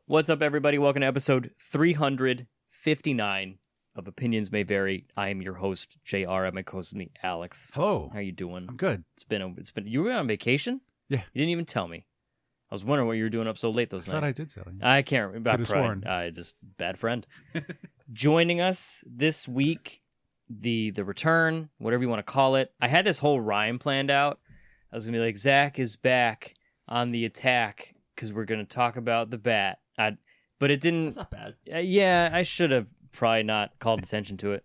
What's up, everybody? Welcome to episode 359 of Opinions May Vary. I am your host, JR. I'm my co-host with me, Alex. Hello. How you doing? I'm good. It's been. You were on vacation? Yeah. You didn't even tell me. I was wondering what you were doing up so late those I nights. thought I did tell you. I can't remember. Could have sworn. I just bad friend. Joining us this week, the return, whatever you want to call it. I had this whole rhyme planned out. I was gonna be like, Zach is back on the attack because we're gonna talk about the bat. But it didn't. It's not bad. Yeah, I should have probably not called attention to it.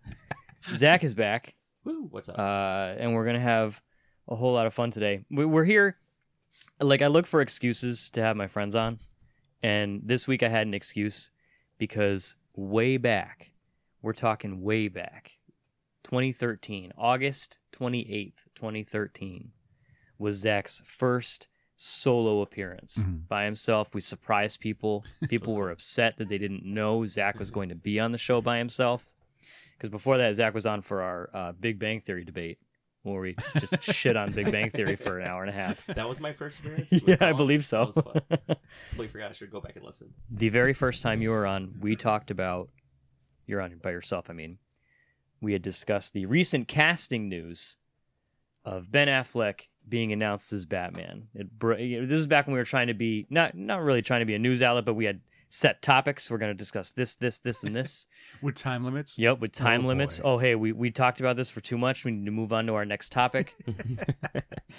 Zach is back. Woo, what's up? And we're gonna have a whole lot of fun today. We're here. Like, I look for excuses to have my friends on, and this week I had an excuse because way back, we're talking way back, 2013, August 28th, 2013, was Zach's first solo appearance by himself. We surprised people. People were upset that they didn't know Zach was going to be on the show by himself, because before that, Zach was on for our Big Bang Theory debate, where we just shit on Big Bang Theory for an hour and a half. That was my first appearance? Yeah, I believe so. That was fun. Totally forgot. I should go back and listen. The very first time you were on, we talked about... You're on by yourself, I mean. We had discussed the recent casting news of Ben Affleck being announced as Batman. This is back when we were trying to be... Not really trying to be a news outlet, but we had set topics. We're going to discuss this, and this. With time limits? Yep, with time limits. Boy. Oh, hey, we talked about this for too much. We need to move on to our next topic.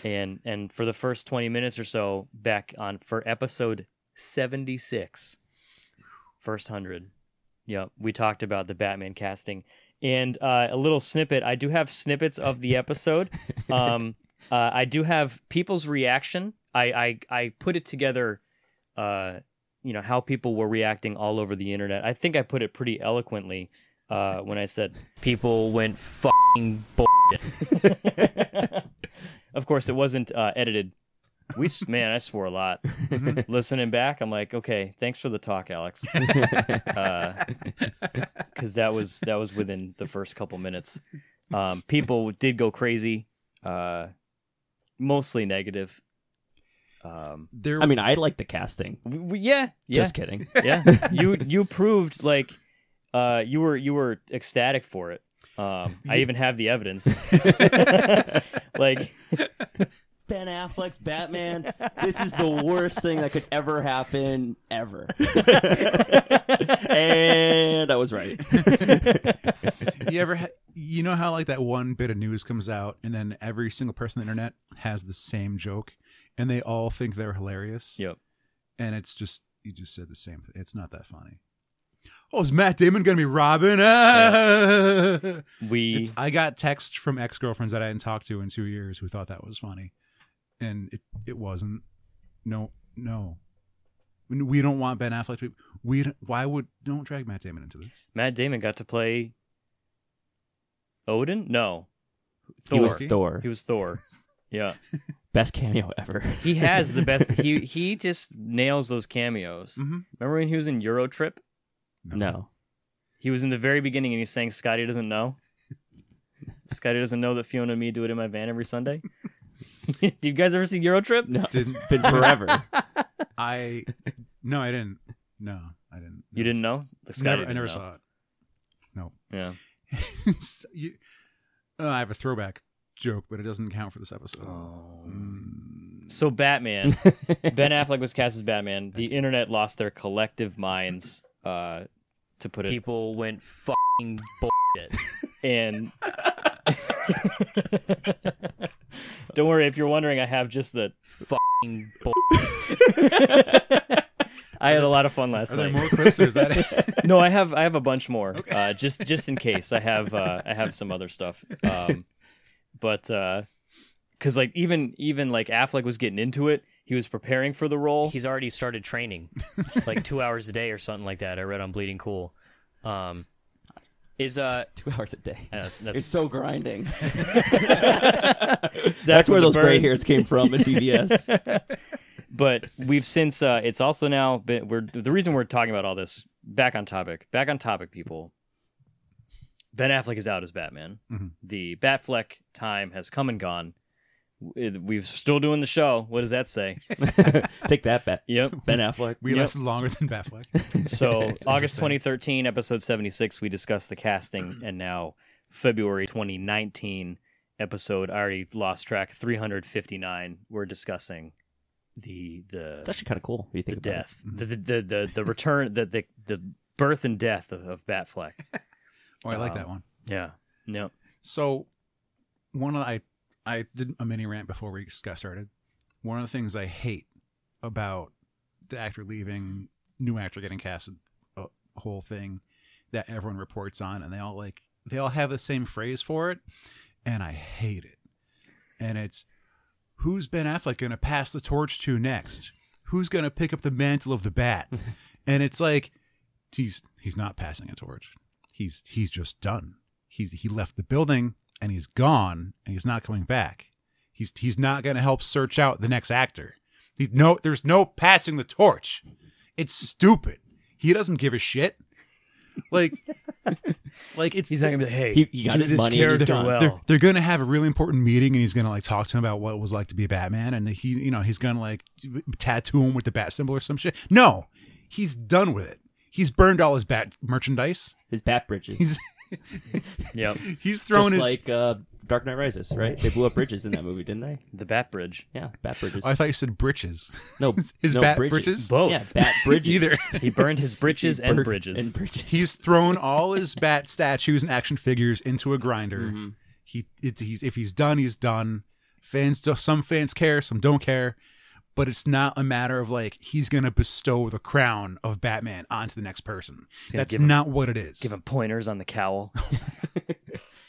and for the first 20 minutes or so, back on for episode 76, first 100, yep, we talked about the Batman casting. And a little snippet. I do have snippets of the episode. I do have people's reaction. I put it together, how people were reacting all over the internet. I think I put it pretty eloquently when I said people went fucking bullshit. Of course, it wasn't edited. Man, I swore a lot. Listening back, I'm like, okay, thanks for the talk, Alex. Because that was within the first couple minutes. People did go crazy, mostly negative. I mean, I like the casting. Yeah. Just kidding. Yeah, you proved like you were ecstatic for it. I even have the evidence. Like, Ben Affleck's Batman. This is the worst thing that could ever happen ever. And I was right. You know how like that one bit of news comes out and then every single person on the internet has the same joke and they all think they're hilarious? Yep. And it's just, you just said the same thing. It's not that funny. Oh, is Matt Damon going to be Robin? Yeah. I got texts from ex-girlfriends that I hadn't talked to in 2 years who thought that was funny. And it wasn't. No. We don't want Ben Affleck to be... Don't drag Matt Damon into this. Matt Damon got to play Odin? No. Thor. He was Thor. He was Thor. Yeah. Best cameo ever. He has the best... He just nails those cameos. Mm-hmm. Remember when he was in Eurotrip? No. He was in the very beginning and he's saying, Scotty doesn't know. Scotty doesn't know that Fiona and me do it in my van every Sunday. Do you guys ever see Eurotrip? No. It's been forever. No, I didn't. No, I didn't. You didn't know? I never saw it. No. Yeah. I have a throwback joke, but it doesn't count for this episode. So Batman, Ben Affleck was cast as Batman. The internet lost their collective minds, to put it. People went fucking bullshit. And don't worry, if you're wondering, I have just the fucking bullshit. I had a lot of fun last night. Are there more clips, or is that it? No, I have a bunch more. Okay. Just in case. I have some other stuff. But because like even like Affleck was getting into it, he was preparing for the role. He's already started training, like 2 hours a day or something like that. I read on Bleeding Cool. Is 2 hours a day. That's It's so grinding. That's where those gray hairs came from in BBS. But we've since it's also now been, the reason we're talking about all this, back on topic, people. Ben Affleck is out as Batman. Mm-hmm. The Batfleck time has come and gone. We're still doing the show. What does that say? Take that, Yep. Ben Affleck. We lasted longer than Batfleck. So August 2013, episode 76, we discussed the casting, and now February 2019 episode, I already lost track, 359, we're discussing It's actually kind of cool. If you think the about death, the return, the birth and death of Batfleck. Oh, I like that one. Yeah. Yep. So, I did a mini rant before we got started. One of the things I hate about the actor leaving, new actor getting casted, a whole thing that everyone reports on, and they all have the same phrase for it, and I hate it. And it's, who's Ben Affleck going to pass the torch to next? Who's going to pick up the mantle of the Bat? And it's like, he's not passing a torch. He's just done. He left the building and he's gone and he's not coming back. He's not going to help search out the next actor. There's no passing the torch. It's stupid. He doesn't give a shit. Like it's, he's not gonna be like, hey, he got his money and he's gone. well. they're going to have a really important meeting and he's going to like talk to him about what it was like to be Batman, and he's going to like tattoo him with the bat symbol or some shit. No, he's done with it. He's burned all his bat merchandise. His bat bridges. Yep. He's thrown Just his like Dark Knight Rises, right? They blew up bridges in that movie, didn't they? The Bat Bridge. Yeah, bat bridges. Oh, I thought you said britches. No, his no, bat bridges. bridges. Both. Yeah, bat bridges. Either. He burned his britches and bridges. He's thrown all his bat statues and action figures into a grinder. Mm-hmm. If he's done, he's done. Some fans care, some don't care, but it's not a matter of like he's gonna bestow the crown of Batman onto the next person. That's not what it is. Give him pointers on the cowl.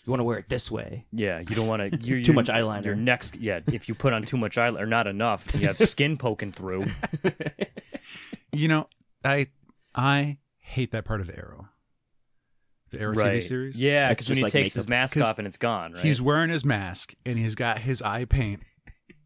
You want to wear it this way. Yeah, you don't want to. Too much eyeliner. Your next, if you put on too much eyeliner, or not enough, you have skin poking through. I hate that part of the Arrow. The Arrow Right. TV series. Yeah, It's because when just he like takes his makeup. mask off and it's gone, right? He's wearing his mask and he's got his eye paint,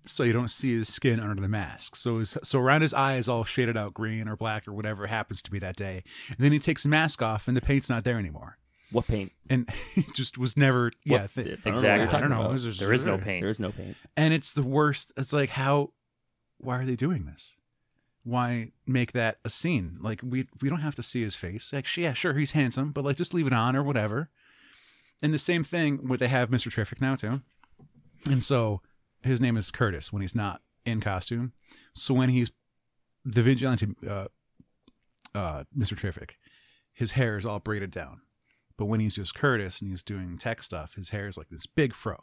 so you don't see his skin under the mask. So around his eye is all shaded out green or black or whatever it happens to be that day. And then he takes the mask off and the paint's not there anymore. What paint? And he just was never. Yeah, Exactly. I don't know. There is no paint. There is no paint. And it's the worst. It's like, why are they doing this? Why make that a scene? Like we don't have to see his face. Like, yeah, sure, he's handsome, but like just leave it on or whatever. And the same thing with they have Mr. Terrific now too. And so his name is Curtis when he's not in costume. So when he's the vigilante, Mr. Terrific, his hair is all braided down. But when he's just Curtis and he's doing tech stuff, his hair is like this big fro.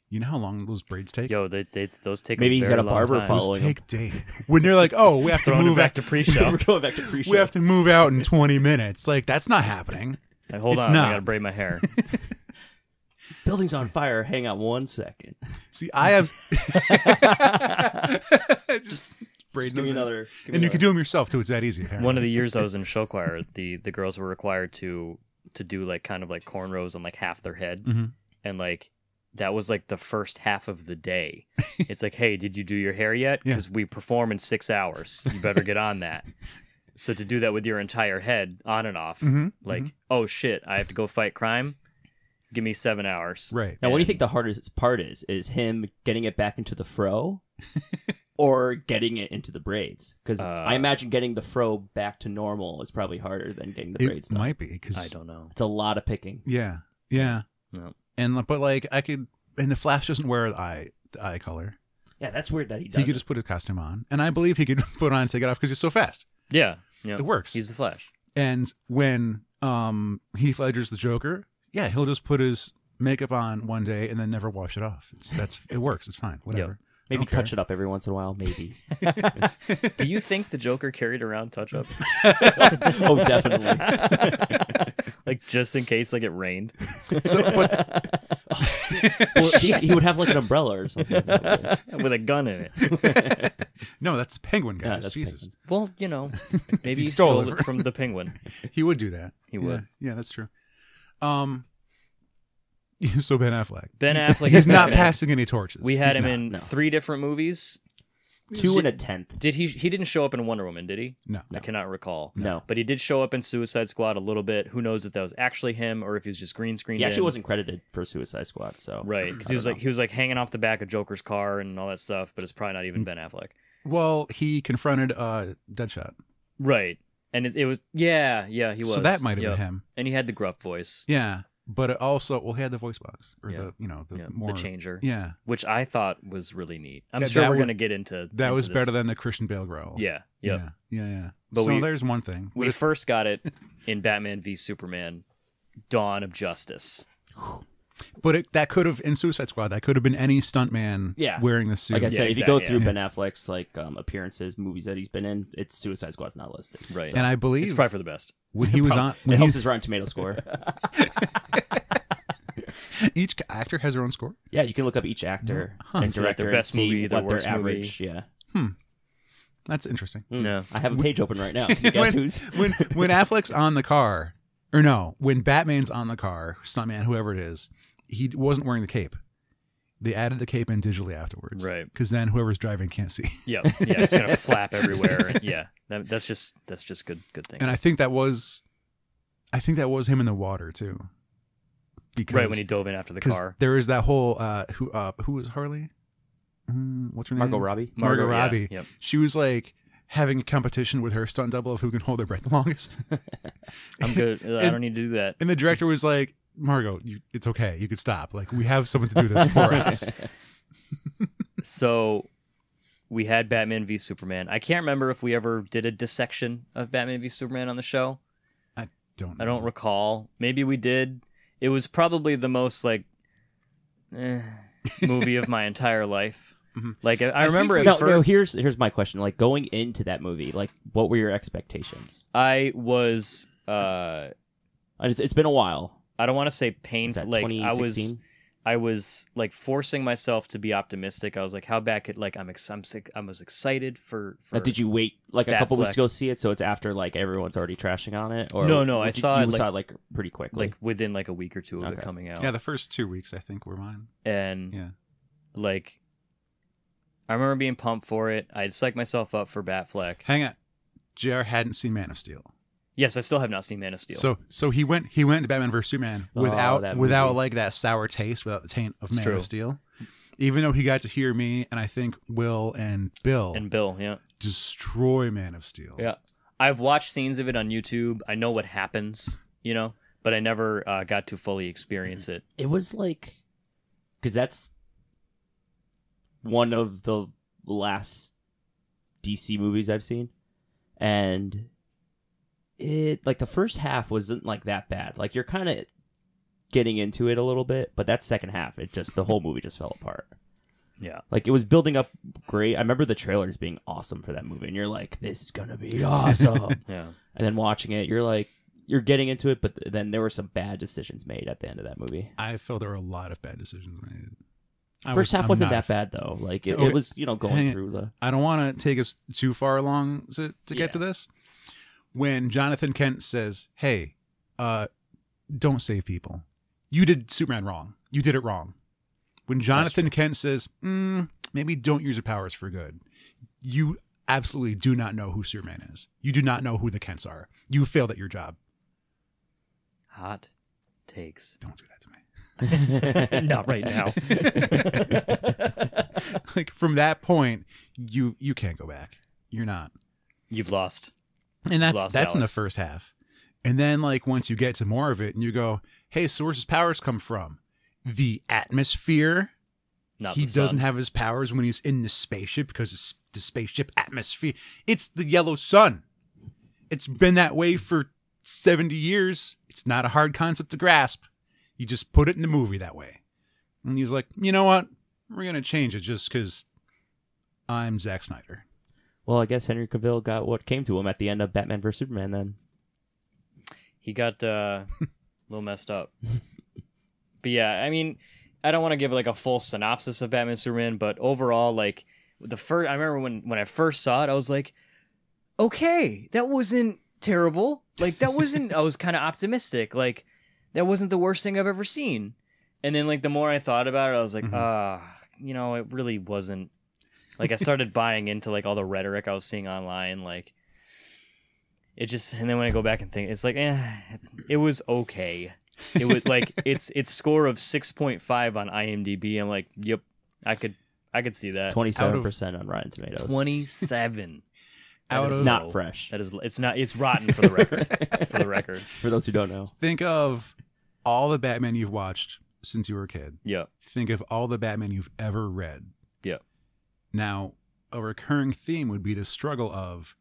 You know how long those braids take? Yo, those take. Maybe a he's very got a long barber time. following Those take days. When they're like, oh, we have to Throwing move it back to pre-show. We're going back to pre-show. we have to move out in 20 minutes. Like that's not happening. Like, hold It's on, not. I gotta braid my hair. Building's on fire. Hang on 1 second. See, I have just braid Just give me those in. another. And you can do them yourself too. It's that easy. Apparently. One of the years I was in show choir, the girls were required to do like kind of like cornrows on like half their head, and like that was like the first half of the day. It's like, hey, did you do your hair yet? Yeah. Because we perform in 6 hours. You better get on that. So to do that with your entire head on and off, oh shit, I have to go fight crime. Give me 7 hours. Right. Now, what do you think the hardest part is? Is him getting it back into the fro, or getting it into the braids? Because I imagine getting the fro back to normal is probably harder than getting the braids It done. might be because I don't know. It's a lot of picking. Yeah. No. And but like I could, and the Flash doesn't wear the eye color. Yeah, that's weird that he does. He could just put his costume on, and I believe he could put it on and take it off because he's so fast. Yeah. It works. He's the Flash. And when Heath Ledger's the Joker, yeah, he'll just put his makeup on one day and then never wash it off. It works. It's fine. Whatever. Maybe touch it up every once in a while. Maybe. Do you think the Joker carried around touch-up? Oh, definitely. Like just in case like it rained. So, but Well, he would have like an umbrella or something. With a gun in it. no, that's the Penguin, guys. Yeah, that's Jesus, Penguin. Well, you know, maybe he stole stole it it from the Penguin. he would do that. He would. Yeah, that's true. So Ben Affleck. Ben Affleck He's is not Batman. passing any torches. We had He's him not. in no. 3 different movies. 2 1/10. Did he didn't show up in Wonder Woman, did he? No. I cannot recall. No. But he did show up in Suicide Squad a little bit. Who knows if that was actually him or if he was just green screened. He actually wasn't credited for Suicide Squad, so right, because he was like hanging off the back of Joker's car and all that stuff, but it's probably not even Ben Affleck. Well, he confronted Deadshot. Right. And it was he was. So that might have been him. And he had the gruff voice. Yeah. But it also, he had the voice box. Or the changer. Yeah. Which I thought was really neat. I'm Yeah, sure that we're going to get into that was this. better than the Christian Bale growl. Yeah. Yep. Yeah. But so there's one thing. We first got it in Batman v Superman, Dawn of Justice. But that could have, in Suicide Squad, that could have been any stuntman wearing the suit. Like I said, if you exactly, go through Ben Affleck's appearances, movies that he's been in, it's Suicide Squad's not listed. Right. So. And I believe it's probably for the best. When he was on, it helps his Rotten Tomato score. Each actor has their own score. Yeah, you can look up each actor and So like director their best and see movie, their what their worst average. movie. Yeah. That's interesting. No. I have a page open right now. Can you guess who's? when Affleck's on the car, or no, when Batman's on the car, stuntman, whoever it is, he wasn't wearing the cape. They added the cape in digitally afterwards, Right? Because then whoever's driving can't see. Yeah, it's gonna flap everywhere. And that's just good thing. And I think that was him in the water too. Because, right when he dove in after the car. There is that whole who was Harley? What's her name? Margot Robbie. Margot Robbie. Yeah, yep. She was like having a competition with her stunt double of who can hold their breath the longest. I'm good. I don't need to do that. And the director was like, Margot, it's okay. You could stop. Like, we have someone to do this for us. So we had Batman v Superman. I can't remember if we ever did a dissection of Batman v Superman on the show. I don't know. I don't recall. Maybe we did. It was probably the most movie of my entire life. Mm-hmm. Like I remember at first. No, here's my question. Like going into that movie, like what were your expectations? I was. It's been a while. I don't want to say painful. Like 2016? I was like forcing myself to be optimistic. I was like, how bad could I was excited for Did you wait like a couple weeks Batfleck. to go see it? So it's after like everyone's already trashing on it, or No, I saw it you like, saw it like pretty quickly, like within like a week or two of it coming out. Yeah, the first 2 weeks, I think, were mine. And like, I remember being pumped for it. I'd psyched myself up for Batfleck. Hang on. JR hadn't seen Man of Steel. Yes, I still have not seen Man of Steel. So he went to Batman vs Superman without like that sour taste, without the taint of Man of Steel. Even though he got to hear me and I think Will and Bill destroy Man of Steel. Yeah. I've watched scenes of it on YouTube. I know what happens, but I never got to fully experience it. It was like, because that's one of the last DC movies I've seen, and it like the first half wasn't like that bad. Like you're kind of getting into it a little bit, but that second half, the whole movie just fell apart. Yeah. Like it was building up great. I remember the trailers being awesome for that movie, and you're like, this is gonna be awesome. Yeah. And then watching it, you're like, you're getting into it, but then there were some bad decisions made at the end of that movie. I felt there were a lot of bad decisions made. First half wasn't that bad though. Like it was, going through the. I don't want to take us too far along to get to this. When Jonathan Kent says, "Hey, don't save people. You did Superman wrong. You did it wrong." When Jonathan Kent says, "Maybe don't use your powers for good," you absolutely do not know who Superman is. You do not know who the Kents are. You failed at your job. Hot takes. Don't do that to me. Not right now. Like from that point, you can't go back. You're not. You've lost. And that's in the Alex. first half. And then like once you get to more of it and you go, "Hey, so where's his powers come from? The atmosphere." Not He the sun. doesn't have his powers when he's in the spaceship because it's the spaceship atmosphere. It's the yellow sun. It's been that way for 70 years. It's not a hard concept to grasp. You just put it in the movie that way. And he's like, "You know what? We're going to change it just because I'm Zack Snyder." Well, I guess Henry Cavill got what came to him at the end of Batman vs Superman. Then He got a little messed up. But yeah, I mean, I don't want to give like a full synopsis of Batman Superman, but overall, like I remember when I first saw it, I was like, okay, that wasn't terrible. Like that wasn't. I was kind of optimistic. Like that wasn't the worst thing I've ever seen. And then like the more I thought about it, I was like, it really wasn't Like I started buying into like all the rhetoric I was seeing online. Like it just, and then when I go back and think, it's like, it was okay. It was like its score of 6.5 on IMDb. I'm like, yep, I could see that. 27% on Rotten Tomatoes. 27. It's not fresh. That is, it's not. It's rotten for the record. For the record. For those who don't know, think of all the Batman you've watched since you were a kid. Yeah. Think of all the Batman you've ever read. Yeah. Now, a recurring theme would be the struggle of,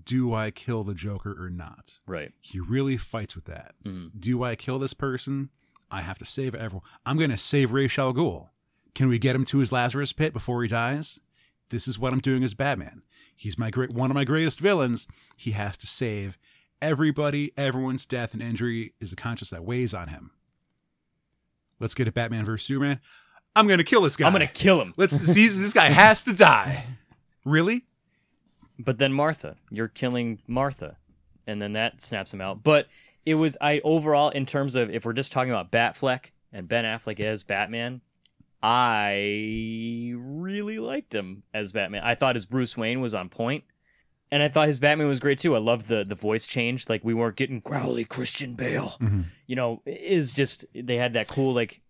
do I kill the Joker or not? Right. He really fights with that. Mm. Do I kill this person? I have to save everyone. I'm going to save Ra's al Ghul. Can we get him to his Lazarus pit before he dies? This is what I'm doing as Batman. He's one of my greatest villains. He has to save everybody. Everyone's death and injury is the conscience that weighs on him. Let's get a Batman versus Superman. I'm going to kill this guy. I'm going to kill him. Let's see. This guy has to die. Really? But then Martha, you're killing Martha, and then that snaps him out. But it was overall, in terms of, if we're just talking about Batfleck and Ben Affleck as Batman, I really liked him as Batman. I thought his Bruce Wayne was on point, and I thought his Batman was great too. I loved the voice change. Like, we weren't getting growly Christian Bale. Mm-hmm. You know, is just, they had that cool, like...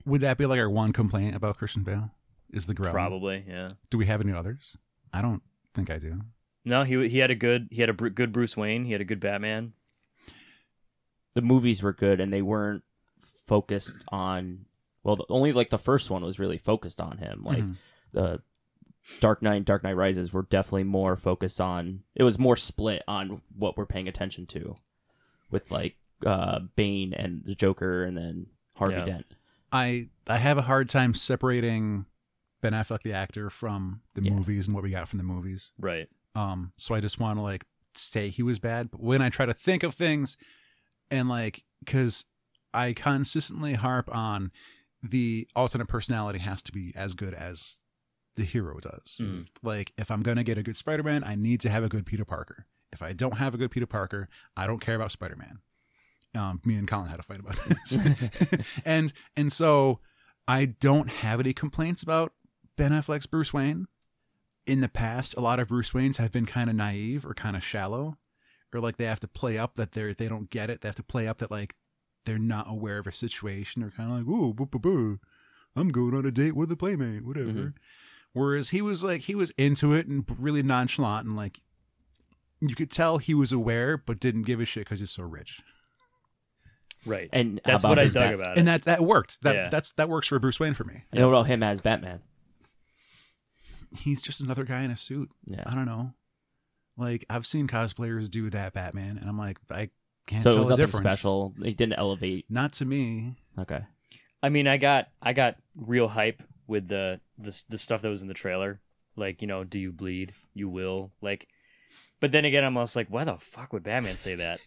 Would that be like our one complaint about Christian Bale? Is the growl? Probably, yeah. Do we have any others? I don't think I do. No, he had a good Bruce Wayne. He had a good Batman. the movies were good and they weren't focused on, well, only like the first one was really focused on him. Like the Dark Knight Rises were definitely more focused on, it was more split on what we're paying attention to with like Bane and the Joker and then Harvey Dent. I have a hard time separating Ben Affleck the actor from the movies and what we got from the movies. Right. So I just want to like say he was bad, but when I try to think of things and like, because I consistently harp on the alternate personality has to be as good as the hero does. Like, if I'm gonna get a good Spider-Man, I need to have a good Peter Parker. If I don't have a good Peter Parker, I don't care about Spider-Man. Me and Colin had a fight about this. and so I don't have any complaints about Ben Affleck's Bruce Wayne. In the past, a lot of Bruce Waynes have been kind of naive or kind of shallow, or like they have to play up that they don't get it. They have to play up that like they're not aware of a situation. They're kind of like, ooh, boo, boo, boo. I'm going on a date with a playmate, whatever. Whereas he was into it and really nonchalant, and like you could tell he was aware but didn't give a shit because he's so rich. Right. And that's what I dug about it. And that worked. That works for Bruce Wayne for me. And what about him as Batman? He's just another guy in a suit. Yeah. I don't know. Like, I've seen cosplayers do that Batman, and I'm like, I can't so tell it was the nothing difference. special. He didn't elevate. Not to me. Okay. I mean, I got real hype with the stuff that was in the trailer. Like, you know, do you bleed? You will. Like, but then again, I'm almost like, why the fuck would Batman say that?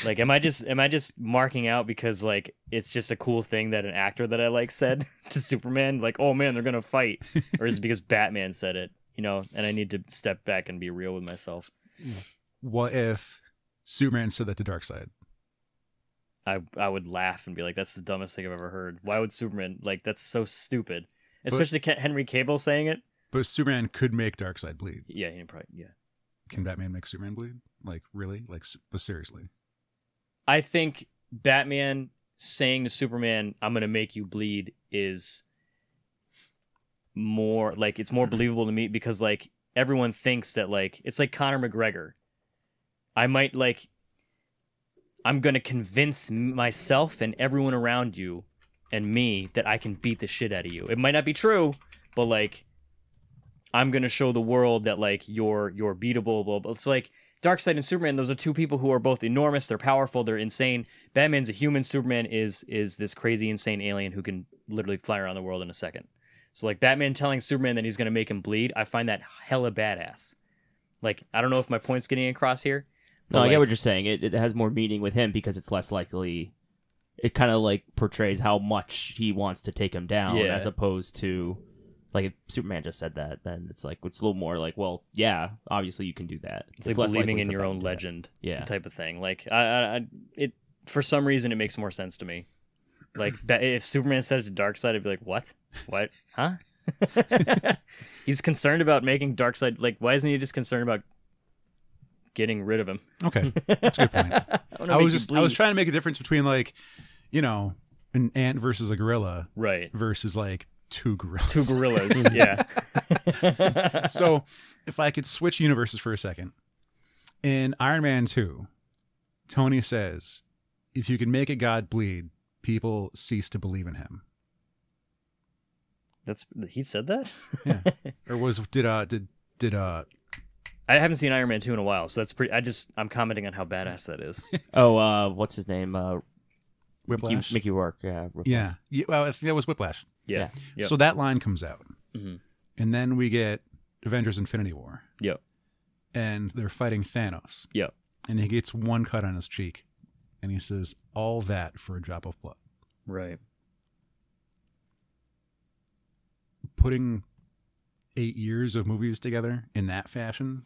Like, am I just marking out because like it's just a cool thing that an actor that I like said to Superman? Like, oh man, they're gonna fight, or is it because Batman said it? You know, and I need to step back and be real with myself. What if Superman said that to Darkseid? I would laugh and be like, that's the dumbest thing I've ever heard. Why would Superman, like, that's so stupid. Especially Henry Cavill saying it. But Superman could make Darkseid bleed. Yeah, he probably, yeah. Can Batman make Superman bleed? Like, really? Like, but seriously. I think Batman saying to Superman, I'm going to make you bleed is more, like, it's more believable to me because, like, everyone thinks that, like, it's like Conor McGregor. I might, like, I'm going to convince myself and everyone around you and me that I can beat the shit out of you. It might not be true, but, like, I'm going to show the world that, like, you're beatable. Blah, blah. It's like Darkseid and Superman, those are two people who are both enormous. They're powerful. They're insane. Batman's a human. Superman is this crazy, insane alien who can literally fly around the world in a second. So, like, Batman telling Superman that he's going to make him bleed, I find that hella badass. Like, I don't know if my point's getting across here. No, I get what you're saying. It has more meaning with him because it's less likely. It kind of, like, portrays how much he wants to take him down as opposed to... Like, if Superman just said that, then it's like, it's a little more like, well, yeah, obviously you can do that. It's like believing in your own legend type of thing. Like, it for some reason, it makes more sense to me. Like, if Superman said it to Darkseid, I'd be like, what? What? Huh? He's concerned about making Darkseid. Like, why isn't he just concerned about getting rid of him? Okay, that's a good point. I was trying to make a difference between like, you know, an ant versus a gorilla, right? Versus like two gorillas. Two gorillas, yeah. So, if I could switch universes for a second, in Iron Man 2, Tony says, "If you can make a god bleed, people cease to believe in him." He said that? Yeah. Or did I haven't seen Iron Man 2 in a while, so that's pretty. I'm commenting on how badass that is. Oh, what's his name? Whiplash? Mickey Rourke. Yeah. Yeah. Well, I think that was Whiplash. Yeah. Yep. So that line comes out. Mm-hmm. And then we get Avengers Infinity War. Yep. And they're fighting Thanos. Yep. And he gets one cut on his cheek. And he says, all that for a drop of blood. Right. Putting 8 years of movies together in that fashion,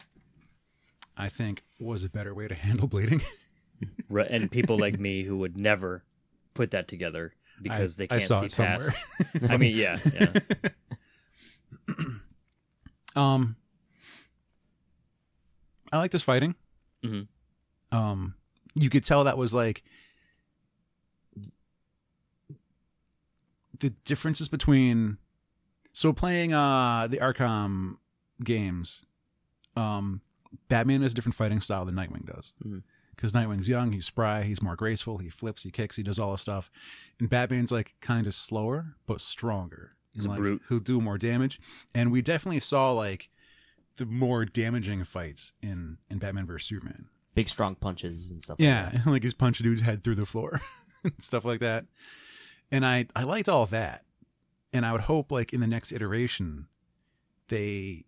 I think, was a better way to handle bleeding. Right. And people like me who would never put that together because they can't see past. I mean, yeah. I liked his fighting. Mm-hmm. You could tell that was like the differences between playing the Arkham games. Batman has a different fighting style than Nightwing does. Because Nightwing's young, he's spry, he's more graceful, he flips, he kicks, he does all this stuff. And Batman's like kind of slower, but stronger. He's a like, brute. Who'll do more damage. And we definitely saw like the more damaging fights in Batman vs. Superman. Big strong punches and stuff. Yeah, like that. like he's punching dude's head through the floor and stuff like that. And I liked all of that. And I would hope like in the next iteration they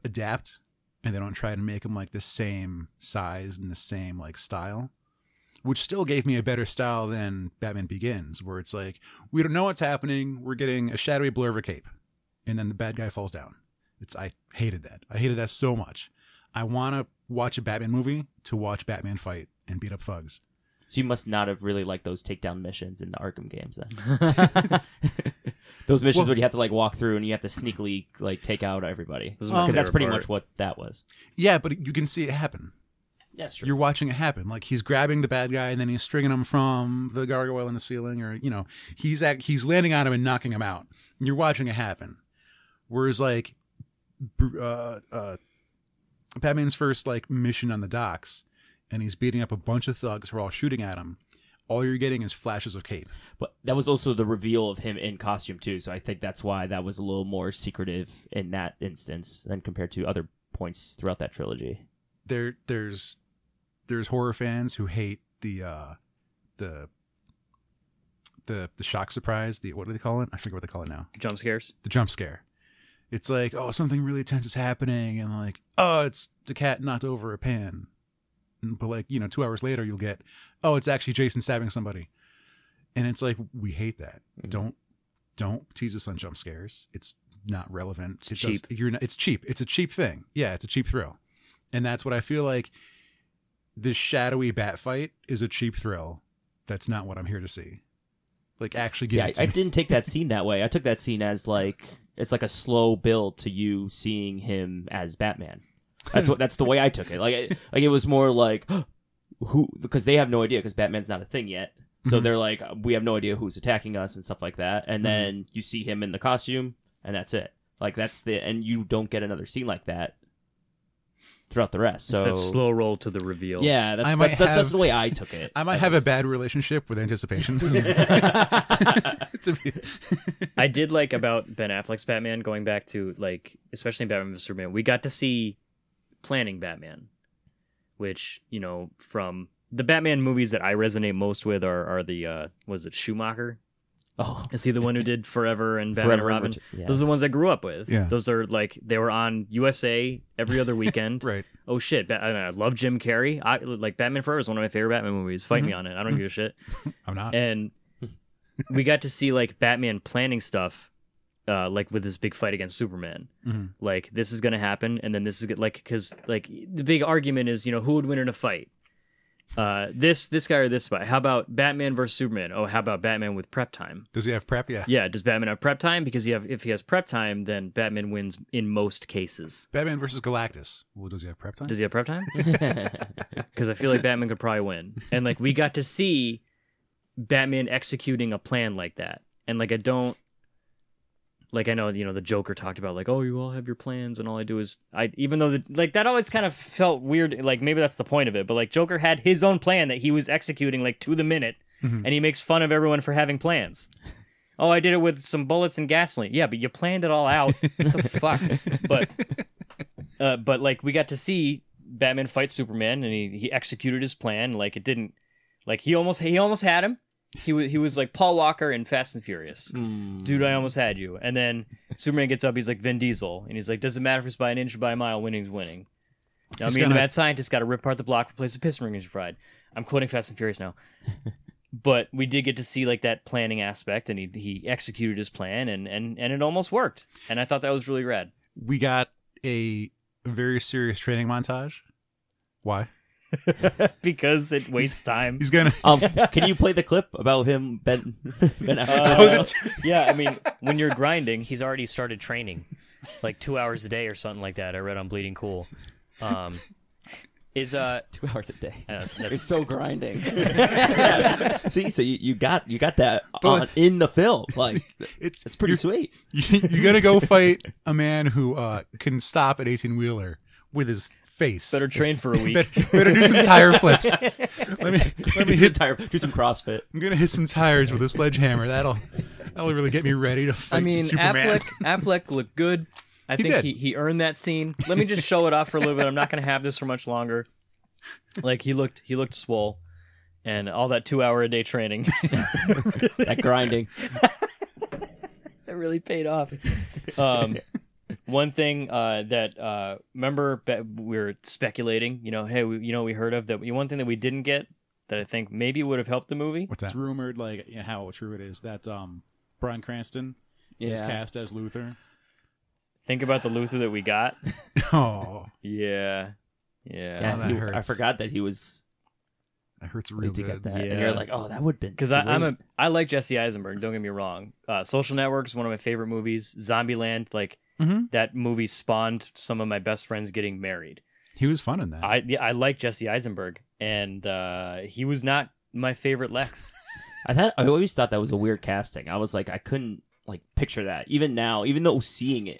adapt and they don't try to make them like the same size and the same like style, which still gave me a better style than Batman Begins, where it's like, we don't know what's happening. We're getting a shadowy blur of a cape and then the bad guy falls down. I hated that. I hated that so much. I want to watch a Batman movie to watch Batman fight and beat up thugs. So you must not have really liked those takedown missions in the Arkham games then. Those missions where you have to like walk through and you have to sneakily like take out everybody. Because that's pretty much what that was. Yeah, but you can see it happen. That's true. You're watching it happen. Like he's grabbing the bad guy and then he's stringing him from the gargoyle in the ceiling, or you know, he's landing on him and knocking him out. You're watching it happen. Whereas like Batman's first like mission on the docks, and he's beating up a bunch of thugs who are all shooting at him. All you're getting is flashes of cape. But that was also the reveal of him in costume too, so I think that's why that was a little more secretive in that instance than compared to other points throughout that trilogy. There's horror fans who hate the shock surprise. What do they call it? I forget what they call it now. Jump scares. The jump scare. It's like, oh, something really tense is happening, and like, oh, it's the cat knocked over a pan. But like, you know, 2 hours later, you'll get, oh, it's actually Jason stabbing somebody, and it's like, we hate that. Mm-hmm. Don't tease us on jump scares. It's not relevant. It's cheap. It's cheap. It's a cheap thing. Yeah, it's a cheap thrill, and that's what I feel like. This shadowy bat fight is a cheap thrill. That's not what I'm here to see. Like, actually give it to I me. didn't take that scene that way. I took that scene as like, it's like a slow build to you seeing him as Batman. That's the way I took it. Like it was more like who, because they have no idea, because Batman's not a thing yet. So Mm-hmm. they're like, we have no idea who's attacking us and stuff like that. And then you see him in the costume, and that's it. Like and you don't get another scene like that throughout the rest. So it's that slow roll to the reveal. Yeah, that's the way I took it. I might have a bad relationship with anticipation. I did like about Ben Affleck's Batman, going back to like, especially in Batman vs Superman, we got to see planning Batman, which, you know, from the Batman movies that I resonate most with are the was it Schumacher? Oh, is he the one who did Forever and Batman and Robin? Yeah. Those are the ones I grew up with. Yeah. Those are like, they were on USA every other weekend. Right. Oh shit! I love Jim Carrey. I like Batman Forever is one of my favorite Batman movies. Fight me on it. I don't give a shit. I'm not. And we got to see like Batman planning stuff, like with this big fight against Superman. Mm-hmm. Like, this is gonna happen, and then this is like, because like the big argument is, you know, who would win in a fight. This guy or this guy. How about Batman versus Superman? Oh, how about Batman with prep time? Does he have prep? Yeah. Yeah, does Batman have prep time? Because if he has prep time, then Batman wins in most cases. Batman versus Galactus. Well, does he have prep time? Does he have prep time? Because I feel like Batman could probably win. And like we got to see Batman executing a plan like that. And like I know, the Joker talked about like, oh, you all have your plans, and all I do is even though that always kind of felt weird. Like maybe that's the point of it, but like Joker had his own plan that he was executing like to the minute, and he makes fun of everyone for having plans. Oh, I did it with some bullets and gasoline. Yeah, but you planned it all out. What the fuck? But like we got to see Batman fight Superman, and he executed his plan. Like it didn't, like he almost had him. He was like Paul Walker in Fast and Furious. Dude, I almost had you. And then Superman gets up, he's like Vin Diesel. And he's like, doesn't matter if it's by an inch or by a mile, winning's winning. Now me and the mad scientist got to rip apart the block, replace the piston ring as you fried. I'm quoting Fast and Furious now. But we did get to see like that planning aspect, and he executed his plan, and it almost worked. And I thought that was really rad. We got a very serious training montage. Why? Because it wastes time. He's gonna. Can you play the clip about him, Ben Affleck? Yeah, I mean, when you're grinding, he's already started training, like 2 hours a day or something like that. I read on Bleeding Cool. Is 2 hours a day? That's it's so grinding. Yes. See, so you got that in the film. Like it's pretty sweet. You gotta go fight a man who can stop an 18-wheeler with his face. Better train for a week. Better do some tire flips. Let me do some CrossFit. I'm gonna hit some tires with a sledgehammer. That'll really get me ready to fight. I mean, Superman. Affleck looked good. I think he earned that scene. Let me just show it off for a little bit. I'm not gonna have this for much longer. Like he looked swole, and all that 2 hour a day training, that grinding, that really paid off. One thing that remember we were speculating, hey, we heard of that. One thing that we didn't get that I think maybe would have helped the movie. What's that? It's rumored, like how true it is, that Bryan Cranston is cast as Luthor. Think about the Luthor that we got. Oh, yeah. That hurts. I forgot that he was. That hurts real good. Get that. Yeah. And you're like, oh, that would have been. Because I like Jesse Eisenberg. Don't get me wrong. Social Network is one of my favorite movies. Zombieland, that movie spawned some of my best friends getting married. He was fun in that. I like Jesse Eisenberg, and he was not my favorite Lex. I always thought that was a weird casting. I was like, I couldn't picture that. Even now, even though seeing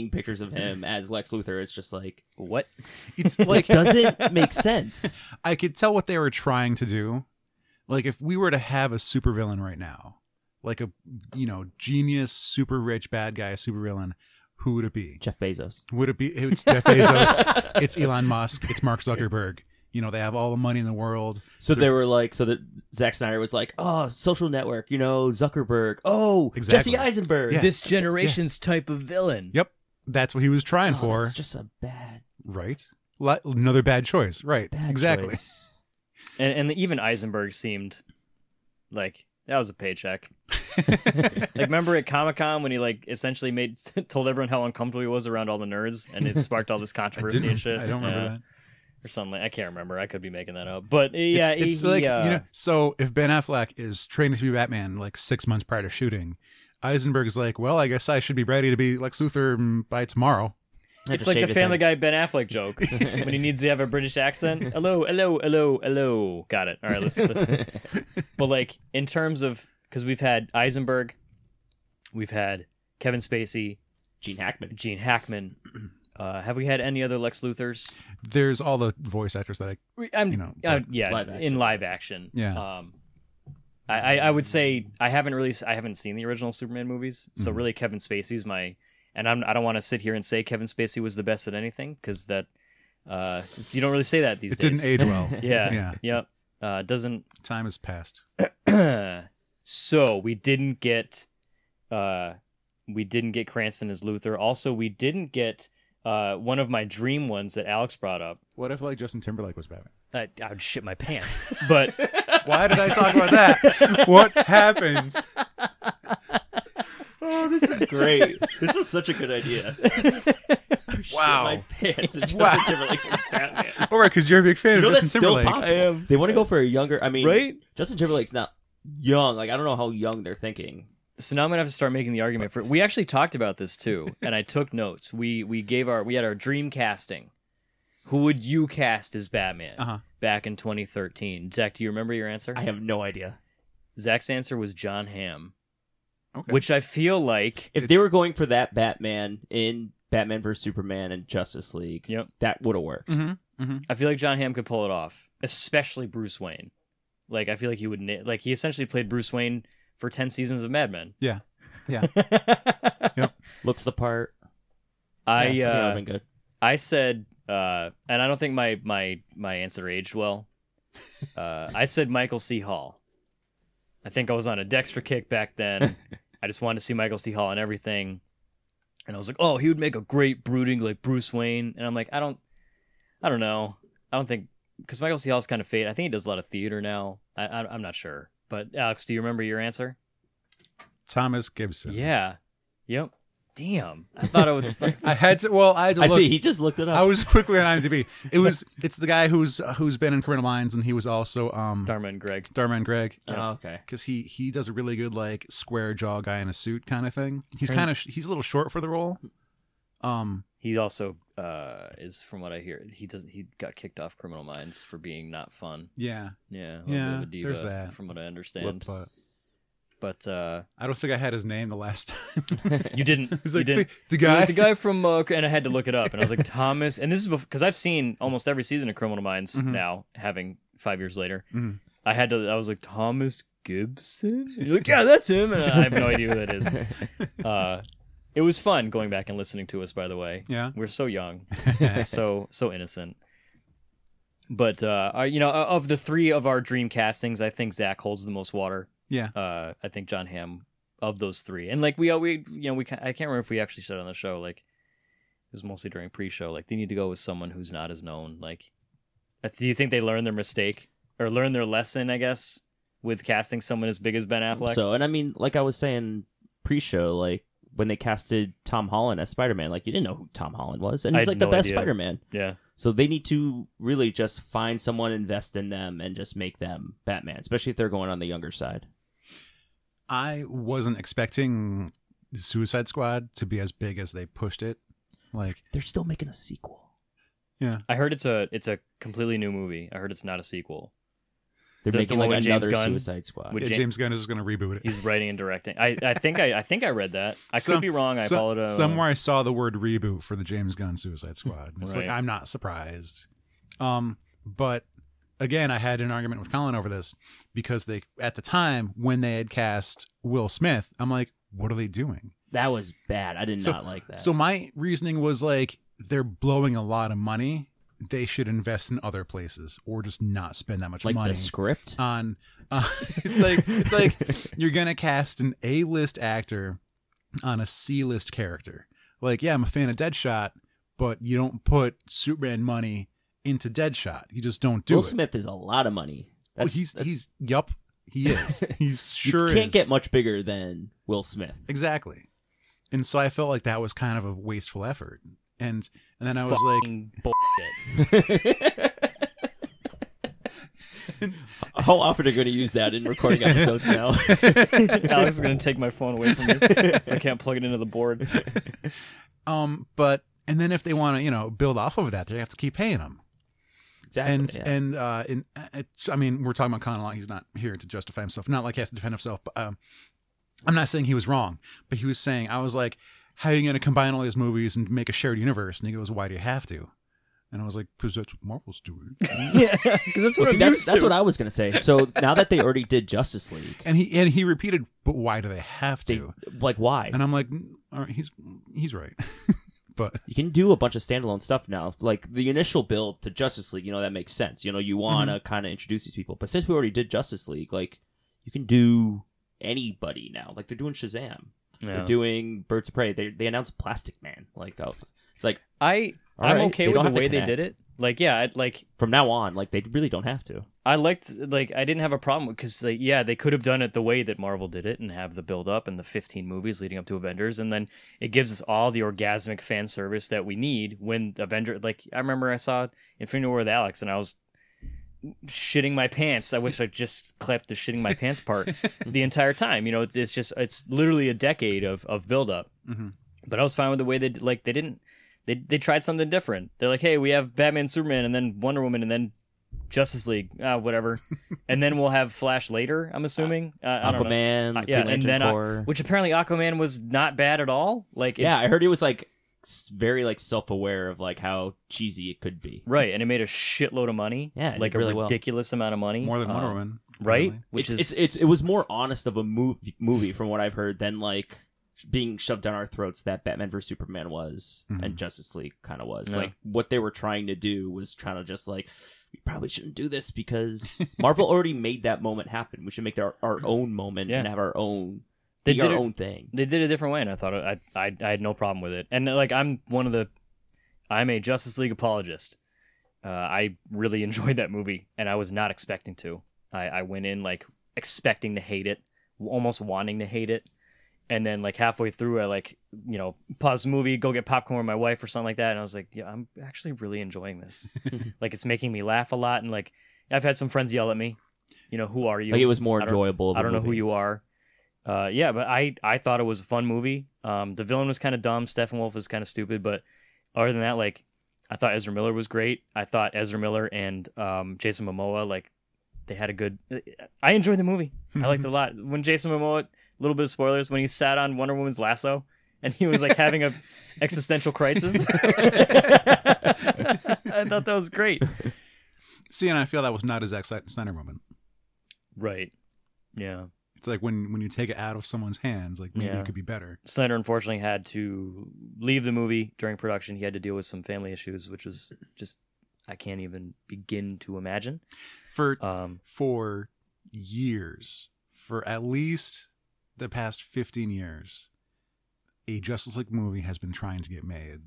pictures of him as Lex Luthor, it's just like, what? It's like doesn't make sense. I could tell what they were trying to do. Like if we were to have a supervillain right now, like a genius, super rich bad guy supervillain, who would it be? Jeff Bezos. Would it be? It's Jeff Bezos. It's Elon Musk. It's Mark Zuckerberg. They have all the money in the world. So they were like, so that Zack Snyder was like, oh, Social Network, Zuckerberg. Oh, exactly. Jesse Eisenberg. Yeah. This generation's type of villain. Yep. That's what he was trying for. That's just a bad. Right. Another bad choice. Right. Bad exactly. Choice. And even Eisenberg seemed like that was a paycheck. Remember at Comic-Con when he essentially told everyone how uncomfortable he was around all the nerds, and it sparked all this controversy and shit. I don't remember that. Or something. I can't remember. I could be making that up. But yeah, it's so if Ben Affleck is training to be Batman 6 months prior to shooting, Eisenberg's like, well, I guess I should be ready to be Lex Luthor by tomorrow. It's like the Family Guy Ben Affleck joke when he needs to have a British accent. Hello. Got it. All right, let's. But in terms of, because we've had Eisenberg, we've had Kevin Spacey, Gene Hackman. Have we had any other Lex Luthors? There's all the voice actors that in live action. Yeah. I would say I haven't seen the original Superman movies, so really Kevin Spacey's I don't want to sit here and say Kevin Spacey was the best at anything, because that you don't really say that these days. It didn't age well. Yep. Doesn't. Time has passed. So we didn't get Cranston as Luthor. Also, we didn't get one of my dream ones that Alex brought up. What if Justin Timberlake was Batman? I would shit my pants. But why did I talk about that? What happened? Oh, this is great. This is such a good idea. Wow. my pants and Justin Wow. Timberlake was Batman. All right, because you're a big fan You know of Justin that's still Timberlake. possible. I am. They want to go for a younger. I mean, Right? Justin Timberlake's not young. Like I don't know how young they're thinking. So now I'm gonna have to start making the argument for. We actually talked about this too, and I took notes. We had our dream casting. Who would you cast as Batman back in 2013? Zach, do you remember your answer? I have no idea. Zach's answer was John Hamm, Okay. which I feel like If they were going for that Batman in Batman vs Superman and Justice League, Yep. that would have worked. I feel like John Hamm could pull it off, especially Bruce Wayne. Like I feel like he would. Like he essentially played Bruce Wayne for 10 seasons of Mad Men. Yeah. Looks the part. I Yeah, that would've been good. I said, and I don't think my answer aged well. I said Michael C. Hall. I think I was on a Dexter kick back then. I just wanted to see Michael C. Hall and everything, and I was like, oh, he would make a great brooding like Bruce Wayne. And I'm like, I don't know. I don't think because Michael C. Hall's kind of fade. I think he does a lot of theater now. I'm not sure. But Alex, do you remember your answer? Thomas Gibson. Yeah. Yep. Damn. I thought it would. I had to look. I see. He just looked it up. I was quickly on IMDb. It's the guy who's been in Criminal Minds, and he was also Dharma and Greg. Greg. Oh, okay. Because he does a really good like square jaw guy in a suit kind of thing. He's a little short for the role. He also is, from what I hear, he got kicked off Criminal Minds for being not fun. Yeah. Yeah. A little bit Yeah, of a diva, there's that. from what I understand. But I don't think I had his name the last time. you didn't. It was You like didn't. the You're guy. like, the guy from and I had to look it up, and I was like Thomas. And this is because I've seen almost every season of Criminal Minds now, having 5 years later. I was like Thomas Gibson. And you're like, yeah, that's him, and I have no idea who that is. It was fun going back and listening to us. By the way, Yeah. we're so young, so innocent. But of the three of our dream castings, I think Zach holds the most water. Yeah. I think John Hamm of those three, and like I can't remember if we actually said on the show, like it was mostly during pre-show, like they need to go with someone who's not as known. Like, do you think they learned their mistake or learned their lesson? I guess with casting someone as big as Ben Affleck. So, and I mean, like I was saying pre-show, like when they casted Tom Holland as Spider-Man, like you didn't know who Tom Holland was, and he's like the best Spider-Man. Yeah. So they need to really just find someone, invest in them, and just make them Batman, especially if they're going on the younger side. I wasn't expecting the Suicide Squad to be as big as they pushed it. Like They're still making a sequel. Yeah. I heard it's a completely new movie. I heard it's not a sequel. They're The making one like with James another Gunn? Suicide Squad. With Yeah, Ja- James Gunn is just going to reboot it. He's writing and directing. I think I read that. I could be wrong. I apologize. Somewhere I saw the word reboot for the James Gunn Suicide Squad. It's Right. like I'm not surprised. But again, I had an argument with Colin over this because they at the time when they had cast Will Smith, I'm like, what are they doing? That was bad. I did not like that. So my reasoning was like, they're blowing a lot of money. They should invest in other places or just not spend that much like money the script. on. It's like you're gonna cast an A-list actor on a C-list character. Like, yeah, I'm a fan of Deadshot, but you don't put Superman money into Deadshot. You just don't do Will it. Smith is a lot of money. Well, he is. He's sure you can't is. get much bigger than Will Smith. Exactly. And so I felt like that was kind of a wasteful effort. And then I was like, bullshit. How often are you going to use that in recording episodes now? Alex is gonna take my phone away from me, so I can't plug it into the board. but and then if they want to, build off of that, they have to keep paying him. Exactly. And yeah. it's, I mean, we're talking about Conor Long. He's not here to justify himself. Not like he has to defend himself. But I'm not saying he was wrong. But he was saying, I was like, how are you going to combine all these movies and make a shared universe? And he goes, why do you have to? And I was like, because that's what Marvel's doing. Yeah, because that's what I'm used that's to. what I was going to say. So now that they already did Justice League, And he repeated, but why do they have to? like why? And I'm like, all right, he's right. But You can do a bunch of standalone stuff now. Like the initial build to Justice League, that makes sense. You want to kind of introduce these people. But since we already did Justice League, like you can do anybody now. Like they're doing Shazam. Yeah. They're doing Birds of Prey. They announced Plastic Man. Like it's like I'm all right, okay they with don't the have to way they connect. did it. Like, yeah, like From now on, like, they really don't have to. I liked, like, I didn't have a problem because, like, yeah, they could have done it the way that Marvel did it and have the build up and the 15 movies leading up to Avengers, and then it gives us all the orgasmic fan service that we need when like, I remember I saw Infinity War with Alex and I was shitting my pants. I wish I just clipped the shitting my pants part the entire time. You know, it's literally a decade of build up. Mm-hmm. But I was fine with the way they tried something different. They're like, hey, we have Batman, Superman, and then Wonder Woman, and then Justice League, whatever, and then we'll have Flash later. I'm assuming I don't know. Aquaman, the yeah, and then Corps. which apparently Aquaman was not bad at all. Like, Yeah, I heard it was like very like self-aware of like how cheesy it could be. right, and it made a shitload of money. Yeah, it like did really a well. ridiculous amount of money, More than Wonder Woman, right? probably. Which It was more honest of a movie from what I've heard than like being shoved down our throats that Batman vs Superman was and Justice League kind of was. No. Like what they were trying to do was trying to just like, we probably shouldn't do this because Marvel already made that moment happen. We should make our own moment and have our own own thing. They did it a different way, and I thought I had no problem with it. And like I'm a Justice League apologist. I really enjoyed that movie, and I was not expecting to. I went in like expecting to hate it, almost wanting to hate it. And then, like, halfway through, I, like, you know, pause the movie, go get popcorn with my wife or something like that. And I was like, yeah, I'm actually really enjoying this. Like, it's making me laugh a lot. And, like, I've had some friends yell at me, you know, who are you? Like, it was more enjoyable. I don't know who you are. Yeah, but I thought it was a fun movie. The villain was kind of dumb. Steppenwolf was kind of stupid. But other than that, like, I thought Ezra Miller was great. I thought Ezra Miller and Jason Momoa, like, they had a good... I enjoyed the movie. I liked it a lot. When Jason Momoa... A little bit of spoilers, when he sat on Wonder Woman's lasso and he was like having a existential crisis. I thought that was great. See, and I feel that was not his Zack Snyder moment. Right. Yeah. It's like when you take it out of someone's hands, like maybe it could be better. Snyder unfortunately had to leave the movie during production. He had to deal with some family issues, which was just, I can't even begin to imagine. For years, for at least the past 15 years, a Justice League movie has been trying to get made,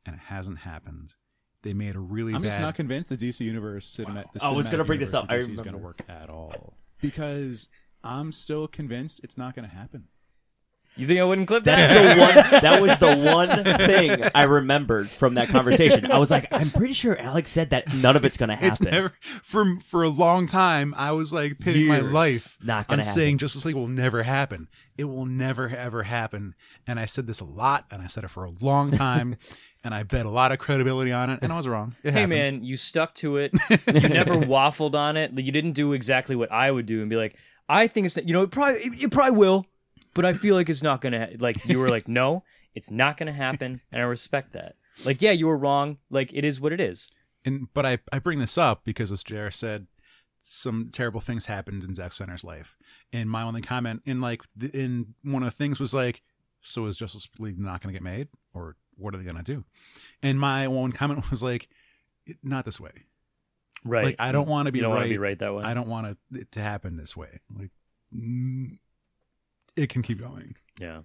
and it hasn't happened. They made a really I'm bad... just not convinced the DC Universe I was going to bring this up. DC is going to work at all. Because I'm still convinced it's not going to happen. You think I wouldn't clip that? That was the one thing I remembered from that conversation. I was like, I'm pretty sure Alex said that none of it's going to happen. It's never... For a long time, I was like pitting my life on saying Justice League will never happen. It will never, ever happen. And I said this a lot, and I said it for a long time, and I bet a lot of credibility on it, and I was wrong. It hey, happens. man, you stuck to it. You never waffled on it. You didn't do exactly what I would do and be like, I think it's... You know, it probably will. But I feel like it's not going to... Like, you were like, no, it's not going to happen, and I respect that. Like, yeah, you were wrong. Like, it is what it is. But I bring this up because, as JR said, some terrible things happened in Zack Snyder's life. And my only comment in one of the things was like, so is Justice League not going to get made? Or what are they going to do? And my one comment was like, not this way. Right. Like, I don't want to be right. right. Want to be right that way. I don't want it to happen this way. Like... it can keep going. Yeah.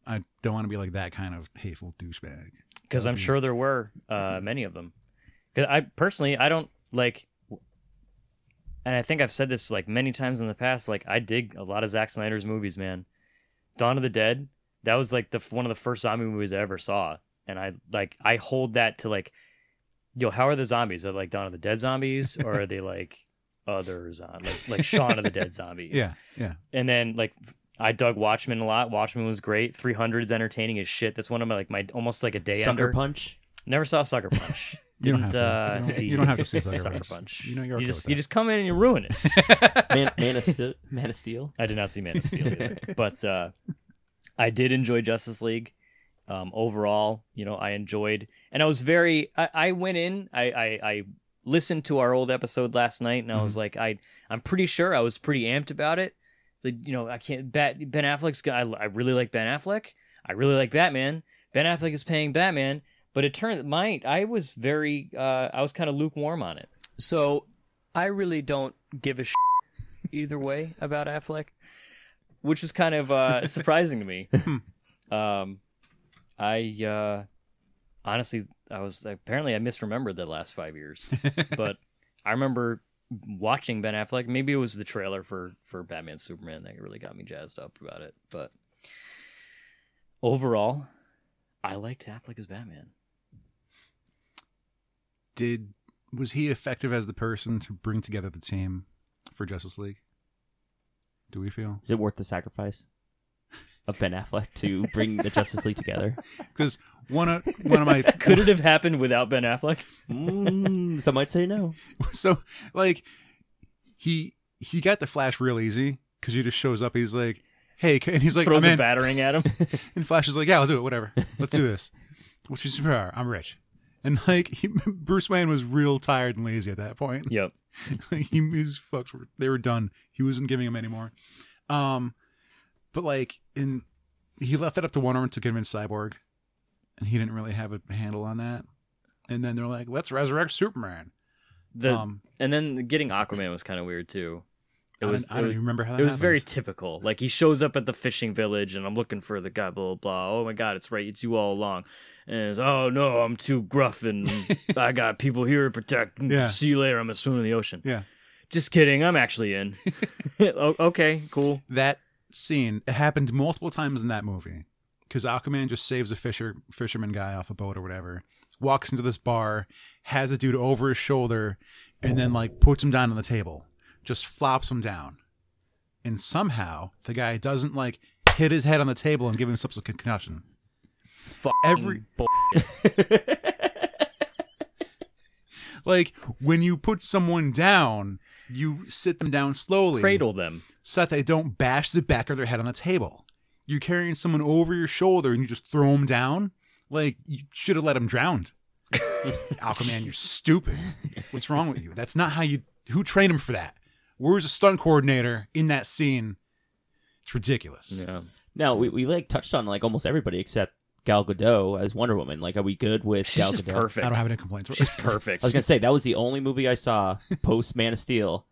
I don't want to be like that kind of hateful douchebag. Because I'm sure there were many of them. Because I don't like, and I think I've said this like many times in the past. Like, I dig a lot of Zack Snyder's movies, man. Dawn of the Dead, that was like one of the first zombie movies I ever saw, and I hold that to like, how are the zombies? Are they like Dawn of the Dead zombies, or are they like others like Shaun of the Dead zombies? Yeah. And then like I dug Watchmen a lot. Watchmen was great. 300's entertaining as shit. That's one of my almost like a day Sucker ender. Punch. Never saw Sucker Punch. You don't have to. You don't have to see Sucker Punch. You know you're you just come in and you ruin Man it. of Steel. I did not see Man of Steel either, but I did enjoy Justice League. Overall, I enjoyed, and I was very. I went in. I listened to our old episode last night, and I was like, I'm pretty sure I was pretty amped about it. Like, I can't. Ben Affleck's guy. I really like Ben Affleck. I really like Batman. Ben Affleck is paying Batman, but it turned I was very. I was kind of lukewarm on it. So I really don't give a either way about Affleck, which was kind of surprising to me. I honestly, apparently I misremembered the last 5 years, but I remember watching Ben Affleck. Maybe it was the trailer for Batman Superman that really got me jazzed up about it. But overall, I liked Affleck as Batman. Was he effective as the person to bring together the team for Justice League? Do we feel? Is it worth the sacrifice of Ben Affleck to bring the Justice League together? Because one of my Could it have happened without Ben Affleck? Some might say no. So like he got the Flash real easy because he just shows up. He's like, hey, and he's like, Throws I'm a in. battering at him. And Flash is like, yeah, I'll do it. Whatever. Let's do this. What's your superpower? I'm rich. And like Bruce Wayne was real tired and lazy at that point. Yep. His fucks they were done. He wasn't giving him anymore. But like he left it up to Wonder Woman to convince Cyborg, and he didn't really have a handle on that. And then they're like, let's resurrect Superman. And then getting Aquaman was kind of weird too. I don't even remember how that It was happens. very typical. Like he shows up at the fishing village, and I'm looking for the guy. Blah blah. Blah. Oh my god, it's right. It's you all along. And it's oh no, I'm too gruff, and I got people here to protect. Yeah. See you later. I'm gonna swim in the ocean. Yeah. Just kidding. I'm actually in. Okay, cool. That scene, it happened multiple times in that movie because Aquaman just saves a fisherman guy off a boat or whatever, walks into this bar, has a dude over his shoulder, and then like puts him down on the table, just flops him down, and somehow the guy doesn't like hit his head on the table and give himself a concussion. Like when you put someone down, you sit them down slowly, Cradle them so that they don't bash the back of their head on the table. You're carrying someone over your shoulder and you just throw them down. Like you should have let him drown. Aquaman, you're stupid. What's wrong with you? That's not how you. Who trained him for that? Where's the stunt coordinator in that scene? It's ridiculous. Yeah. Now we like touched on like almost everybody except Gal Gadot as Wonder Woman. Like, are we good with She's Gal just Gadot? perfect. I don't have any complaints. She's perfect. I was gonna say that was the only movie I saw post Man of Steel,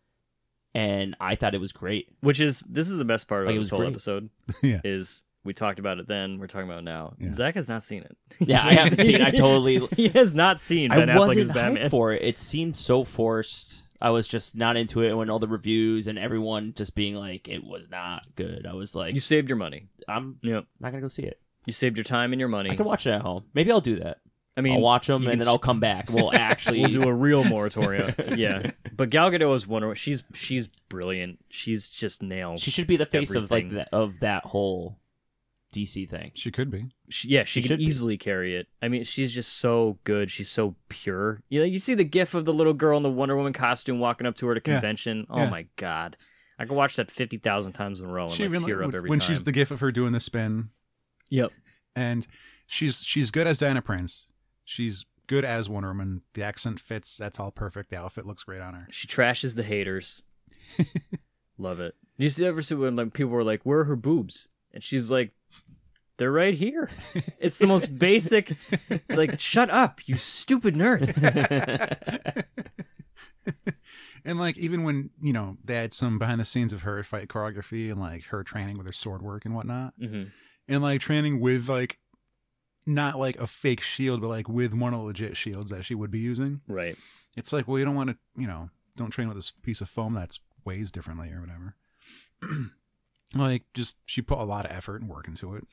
and I thought it was great. This is the best part of Like, it this was whole great. episode. Yeah. Is we talked about it then, we're talking about it now. Yeah. Zach has not seen it. Yeah, I haven't seen. I totally. He has not seen Ben I Affleck wasn't as Batman. hyped for it. It seemed so forced. I was just not into it. When all the reviews and everyone just being like, it was not good. I was like, You saved your money. I'm Yep. not gonna go see it. You saved your time and your money. I can watch it at home. Maybe I'll do that. I mean, I'll watch them you and can then I'll come back. We'll actually We'll do a real moratorium. Yeah, but Gal Gadot is Wonder Woman. She's brilliant. She's just nailed. She should be the face of like everything. of that whole DC thing. She could be. She She can should be. easily carry it. I mean, she's just so good. She's so pure. You see the gif of the little girl in the Wonder Woman costume walking up to her at a Yeah. convention. Oh Yeah. my god, I could watch that 50,000 times in a row and She like, even tear up every when time. she's the gif of her doing the spin, Yep. and she's good as Diana Prince. She's good as Wonder Woman. The accent fits. That's all perfect. The outfit looks great on her. She trashes the haters. Love it. Did you ever see when like people were like, "Where are her boobs?" And she's like, "They're right here." It's the most basic. Like, shut up, you stupid nerds. And like even when they had some behind the scenes of her fight choreography and like her training with her sword work and whatnot, and like training with like not like a fake shield, but like with one of the legit shields that she would be using. Right. It's like, well, you don't want to, don't train with this piece of foam that's weighs differently or whatever. Like, just she put a lot of effort and work into it,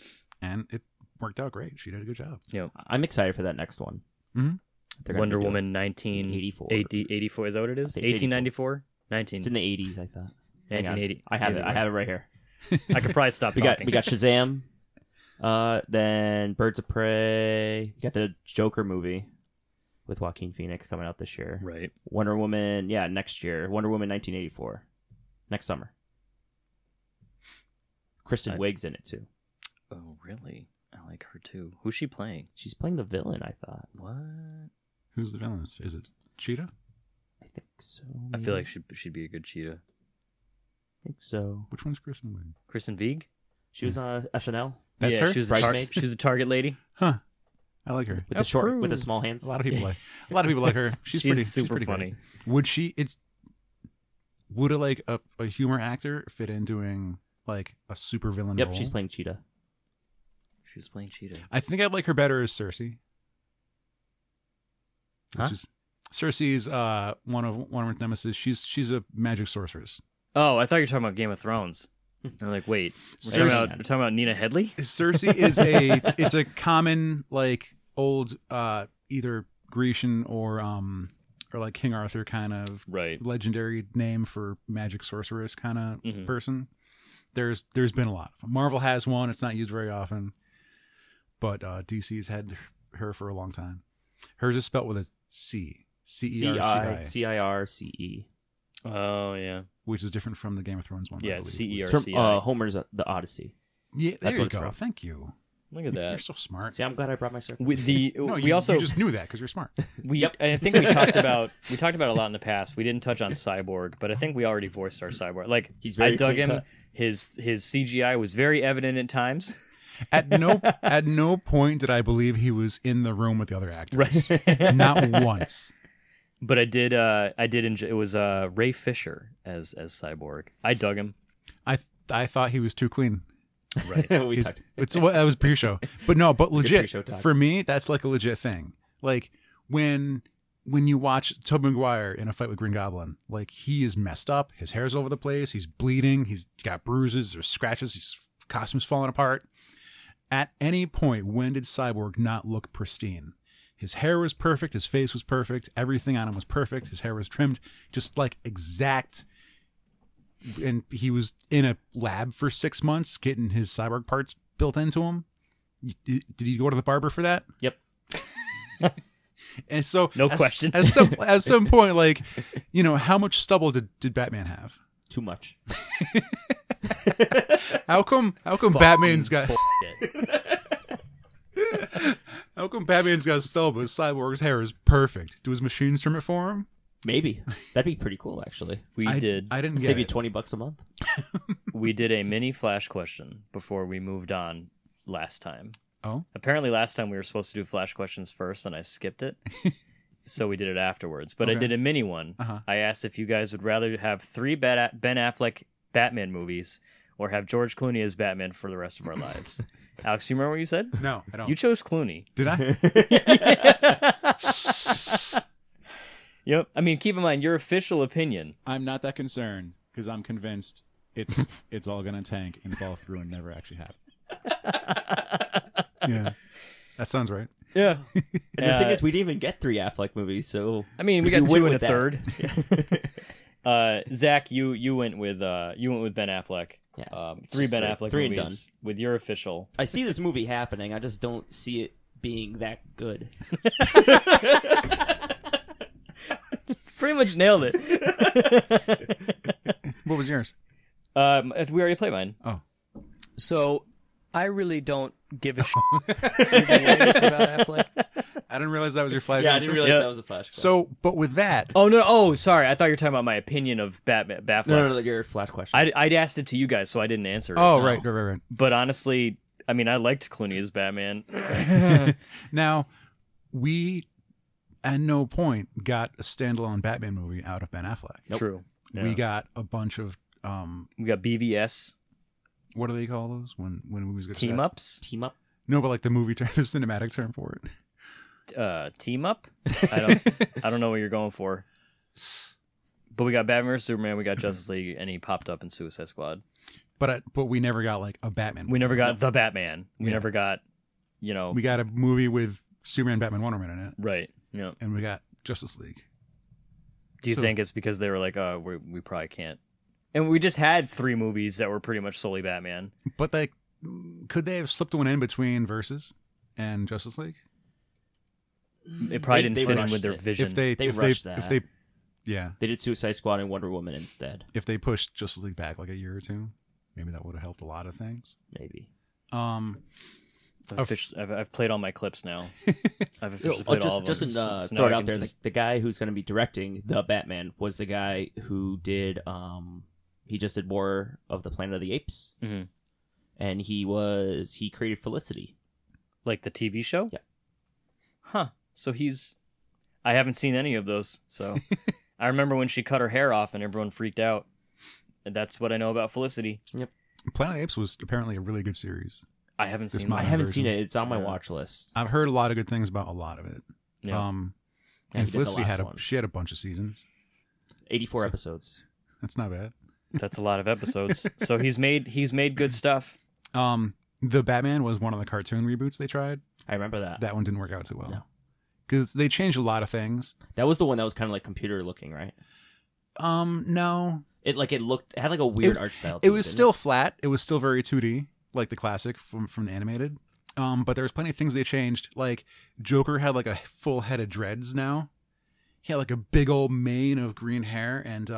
and it worked out great. She did a good job. Yep. I'm excited for that next one. Mhm. They're gonna Wonder do it. Woman 1984. Is that what it is? I think it's 1894? 19. It's in the 80s, I thought. Hang on. 1980. I have it. I have it right here. I could probably stop We talking. got Shazam. Then Birds of Prey. You got the Joker movie with Joaquin Phoenix coming out this year. Right. Wonder Woman, next year. Wonder Woman 1984. Next summer. Kristen Wiig's in it too. Oh, really? I like her too. Who's she playing? She's playing the villain, I thought. What? Who's the villain? Is it Cheetah? I think so. I feel like she'd be a good cheetah. I think so. Which one's Kristen Wiig? Kristen Wiig? She was on SNL That's yeah, her. She was, Bridesmaid? she was a Target lady. Huh? I like her. with the small hands. A lot of people like her. She's super pretty funny. Good. Would a humor actor fit in doing like a super villain Yep, role? she's playing Cheetah. She was playing cheetah. I think I'd like her better as Cersei. which is Cersei's one of her nemesis. She's a magic sorceress. Oh, I thought you were talking about Game of Thrones. I'm like, wait, we're talking about Nina Headley? Cersei is it's a common like old either Grecian or like King Arthur kind of legendary name for magic sorceress kind of person. There's been a lot of them. Marvel has one. It's not used very often, but DC's had her for a long time. Hers is spelled with a C. Circe. Oh, yeah. Which is different from the Game of Thrones one. Yeah, CERCI. From Homer's The Odyssey. Yeah, there That's you what it's go. from. Thank you. Look at that. You're so smart. See, I'm glad I brought my circle. We also you just knew that because you're smart. I think we talked about it a lot in the past. We didn't touch on Cyborg, but I think we already voiced our Cyborg. Like He's very I dug clean him. cut. His CGI was very evident at times. At no point did I believe he was in the room with the other actors. Right. Not once. But I did enjoy. It was Ray Fisher as Cyborg. I dug him. I thought he was too clean. Right. That was pre-show, but legit pre-show talk. for me. That's like a legit thing. Like when you watch Tobey Maguire in a fight with Green Goblin, like he is messed up. His hair's over the place. He's bleeding. He's got bruises or scratches. His costume's falling apart. At any point, when did Cyborg not look pristine? His hair was perfect. His face was perfect. Everything on him was perfect. His hair was trimmed, just like exact. And he was in a lab for 6 months getting his cyborg parts built into him. Did he go to the barber for that? Yep. And so, No question. At some point, like, how much stubble did Batman have? Too much. How come Batman's got Bullshit. how come Batman's got stubble, but Cyborg's hair is perfect? Do his machines trim it for him? Maybe. That'd be pretty cool, actually. I did didn't Save get you it. $20 a month. we did a mini flash question before we moved on last time. Oh, Apparently last time we were supposed to do flash questions first and I skipped it. So we did it afterwards. But I Okay. did a mini one. Uh-huh. I asked if you guys would rather have 3 Ben Affleck Batman movies or have George Clooney as Batman for the rest of our lives. Alex, you remember what you said? no, I don't. You chose Clooney. Did I? Yep. I mean, keep in mind your official opinion. I'm not that concerned because I'm convinced it's all gonna tank and fall through and never actually happen. Yeah, that sounds right. Yeah. And the thing is, we didn't even get 3 Affleck movies, so I mean, we you got win 2 and a with that. third. Zach, you went with Ben Affleck. Yeah. 3 Ben Affleck 3 and movies with your official. I see this movie happening. I just don't see it being that good. Pretty much nailed it. What was yours? We already played mine. Oh, So I really don't give a shit about Affleck. I didn't realize that was your flash. Yeah, I answer. didn't realize Yeah. that was a flash. So, but with that, Oh no! Oh, sorry. I thought you were talking about my opinion of Batfleck. No, your flash question. I'd asked it to you guys, so I didn't answer it. oh, right. But honestly, I mean, I liked Clooney as Batman. Now, we at no point got a standalone Batman movie out of Ben Affleck. True. Yeah. We got a bunch of We got BVS what do they call those when movies get team set? ups. Team up. No, but like the movie term, the cinematic term for it. Team up. I don't know what you're going for. But we got Batman vs Superman. We got Justice League, and he popped up in Suicide Squad. But we never got like a Batman. We never got the Batman. We Yeah. never got, We got a movie with Superman, Batman, Wonder Woman in it, right. Yeah. and we got Justice League. Do you So- think it's because they were like, oh, we probably can't? And we just had 3 movies that were pretty much solely Batman. But like, could they have slipped one in between Versus and Justice League? It probably They didn't fit in rushed with their it. vision. They rushed that. If they, yeah, They did Suicide Squad and Wonder Woman instead. if they pushed Justice League back like a year or two, maybe that would have helped a lot of things. Maybe. I've played all my clips now. I've officially played all of them. Just So now throw it I out can there. just- The guy who's going to be directing the Batman was the guy who did. He just did War of the Planet of the Apes, Mhm. and he created Felicity. Like the TV show? Yeah. Huh. So I haven't seen any of those. So I remember when she cut her hair off and everyone freaked out. And that's what I know about Felicity. Planet of the Apes was apparently a really good series. I haven't This seen modern I haven't version. seen it. It's on my Yeah. watch list. I've heard a lot of good things about a lot of it. Yeah. Yeah, And he did the Felicity last had one. she had a bunch of seasons. 84 episodes. That's not bad. That's a lot of episodes. So he's made good stuff. The Batman was one of the cartoon reboots they tried. I remember that. That one didn't work out too well. No. Because they changed a lot of things. That was the one that was kind of like computer looking, right? No. It had like a weird art style. It was still flat. It was still very 2D, like the classic from the animated. But there was plenty of things they changed. Like Joker had like a full head of dreads now. He had like a big old mane of green hair, and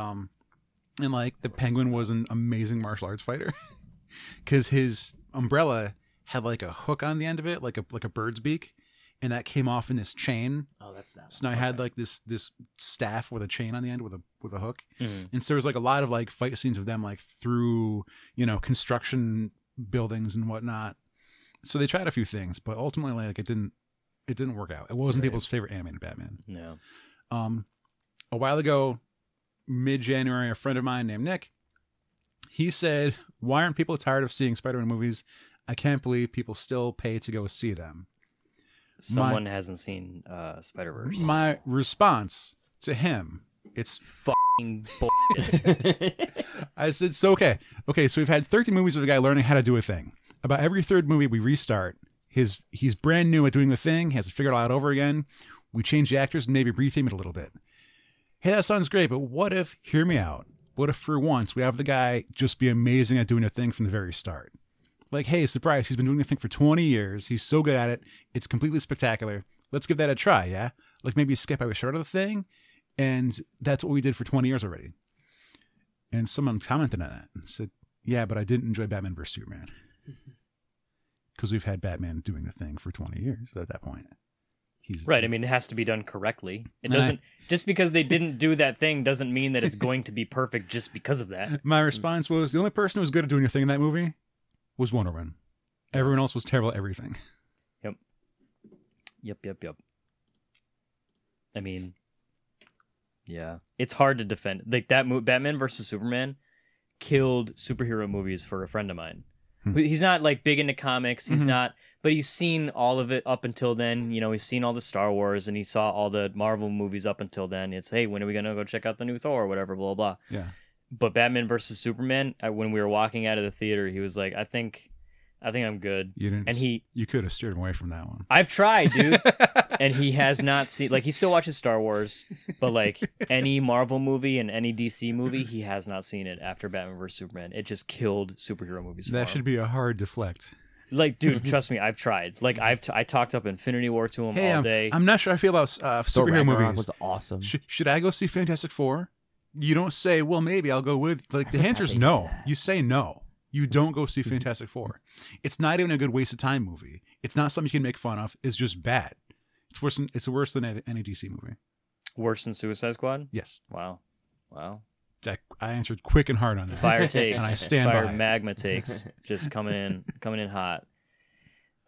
like the Penguin was an amazing martial arts fighter because his umbrella had like a hook on the end of it, like a bird's beak, and that came off in this chain. Oh, that's that. So now I had like this staff with a chain on the end with a hook, Mm-hmm. and so there was like a lot of like fight scenes of them like through construction buildings and whatnot. So they tried a few things, but ultimately like it didn't work out. It wasn't people's favorite animated Batman. No. A while ago, mid-January, a friend of mine named Nick, he said, "Why aren't people tired of seeing Spider-Man movies? I can't believe people still pay to go see them." Someone hasn't seen Spider-Verse. My response to him, it's fucking bullshit. I said, so okay, so we've had 13 movies of a guy learning how to do a thing. About every third movie we restart, he's brand new at doing the thing, he has to figure it all out over again. We change the actors and maybe retheme it a little bit. Hey, that sounds great, but what if, hear me out, what if for once we have the guy just be amazing at doing a thing from the very start? Like, hey, surprise, he's been doing the thing for 20 years, he's so good at it, it's completely spectacular. Let's give that a try, yeah? Like maybe skip out a short of the thing, and that's what we did for 20 years already. And someone commented on that and said, yeah, but I didn't enjoy Batman vs. Superman. Because we've had Batman doing the thing for 20 years at that point. Right. I mean, it has to be done correctly. It doesn't just because they didn't do that thing doesn't mean that it's going to be perfect just because of that. My response was the only person who was good at doing a thing in that movie was Wonder Woman. Everyone else was terrible at everything. Yep. I mean, yeah, it's hard to defend. Like that Batman versus Superman killed superhero movies for a friend of mine. He's not like big into comics. He's not, but he's seen all of it up until then. He's seen all the Star Wars and he saw all the Marvel movies up until then. It's, hey, when are we going to go check out the new Thor or whatever, blah, blah. Yeah. But Batman versus Superman, when we were walking out of the theater, he was like, I think I'm good. You didn't, and you could have steered him away from that one. I've tried, dude. And he has not seen, like, he still watches Star Wars, but like any Marvel movie and any DC movie, he has not seen it after Batman vs. Superman. It just killed superhero movies. That should be a hard deflect. Like, dude, trust me, I've tried. Like, I talked up Infinity War to him all day. I'm not sure how I feel about superhero movies. Was awesome. Should I go see Fantastic Four? You don't say, well, maybe I'll go with. Like, the answer is no. You say no. You don't go see Fantastic Four. It's not even a good waste of time movie. It's not something you can make fun of. It's just bad. It's worse than any DC movie. Worse than Suicide Squad? Yes. Wow. I answered quick and hard on that. Fire takes. And I stand by it. Magma takes. Just coming in hot.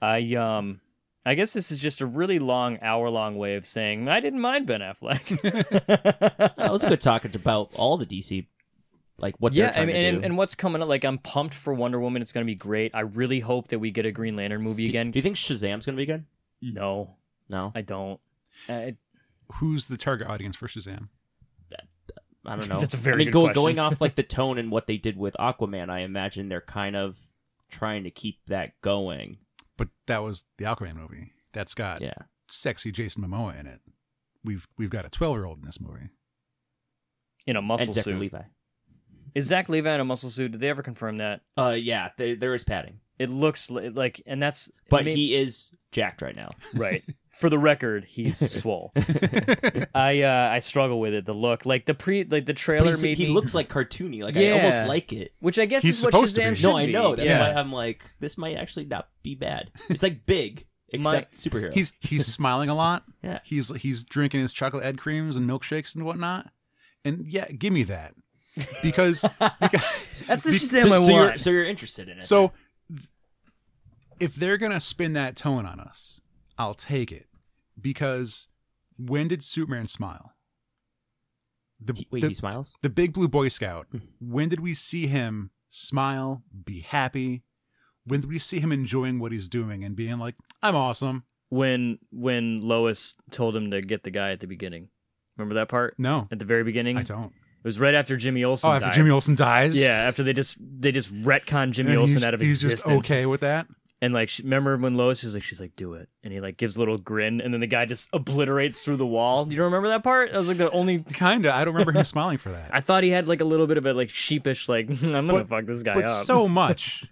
I guess this is just a really long, hour-long way of saying I didn't mind Ben Affleck. That was a good talk about all the DC, like what they're trying to do. And what's coming up. Like, I'm pumped for Wonder Woman. It's going to be great. I really hope that we get a Green Lantern movie again. Do you think Shazam's going to be good? No, No, I don't. Who's the target audience for Shazam? I don't know. That's a very good question. Going off like the tone and what they did with Aquaman, I imagine they're kind of trying to keep that going. But that was the Aquaman movie. That's got sexy Jason Momoa in it. We've got a 12-year-old in this movie. In a muscle and Zachary suit. Levi. Is Zach Levi in a muscle suit? Did they ever confirm that? Yeah, there is padding. It looks like, and that's... But he is jacked right now. Right. For the record, he's swole. I struggle with it. The look, like the trailer made he me... looks like cartoony. Like I almost like it. Which I guess He's is what supposed to Shazam be. should No, I know. be. That's why I'm like, this might actually not be bad. It's like big, except superhero. He's smiling a lot. Yeah. He's drinking his chocolate Ed creams and milkshakes and whatnot. And yeah, give me that. Because that's the Shazam I want. So you're interested in it. So if they're gonna spin that tone on us, I'll take it. Because when did Superman smile? He smiles? The big blue Boy Scout. When did we see him smile, be happy? When did we see him enjoying what he's doing and being like, I'm awesome? when Lois told him to get the guy at the beginning. Remember that part? No, At the very beginning? I don't. It was right after Jimmy Olsen After died. Jimmy Olsen dies. Yeah, after they just retconned Jimmy And Olsen out of he's existence. just okay with that. And like, remember when Lois is like, she's like, do it, and he like gives a little grin, and then the guy just obliterates through the wall. You don't remember that part? That was like the only. Kinda. I don't remember him smiling for that. I thought he had like a little bit of a like sheepish like, I'm gonna fuck this guy But up. so much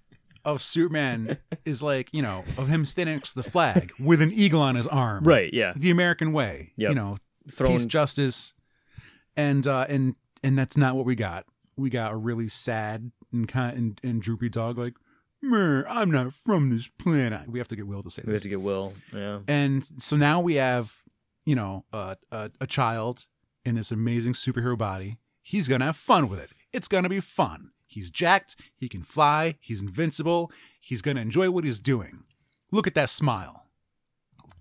of Superman is like, of him standing next to the flag with an eagle on his arm. Right? Yeah. The American way. Yep. Peace, justice, and that's not what we got. We got a really sad and droopy dog like, "Meh, I'm not from this planet." We have to get Will to say We have this. to get Will. Yeah. And so now we have, a child in this amazing superhero body. He's gonna have fun with it. It's gonna be fun. He's jacked. He can fly. He's invincible. He's gonna enjoy what he's doing. Look at that smile.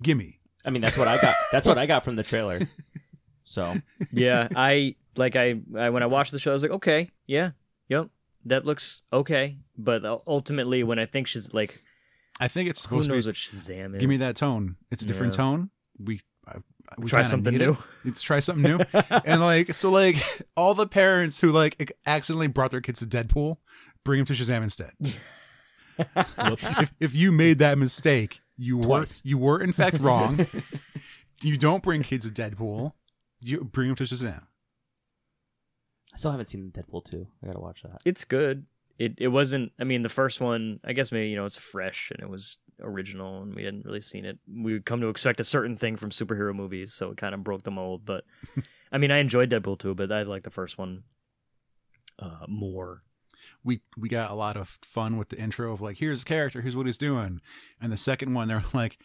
Gimme. I mean, that's what I got. That's what I got from the trailer. So Yeah. I when I watched the show, I was like, okay, yeah, yep, that looks okay. But ultimately, when I think she's like, I think it's who supposed knows to what Shazam is? be. Give me that tone. It's a different Yeah. tone. We Try kinda something need it. new. Let's try something new. And all the parents who accidentally brought their kids to Deadpool, bring them to Shazam instead. if you made that mistake, you Twice. were in fact wrong. You don't bring kids to Deadpool. You bring them to Shazam. I still haven't seen Deadpool 2. I gotta watch that. It's good. It wasn't. I mean, the first one, I guess maybe it's fresh and it was original, and we hadn't really seen it. We would come to expect a certain thing from superhero movies, so it kind of broke the mold. But I mean, I enjoyed Deadpool 2, but I like the first one more. We got a lot of fun with the intro of like, here's the character, here's what he's doing, and the second one they're like,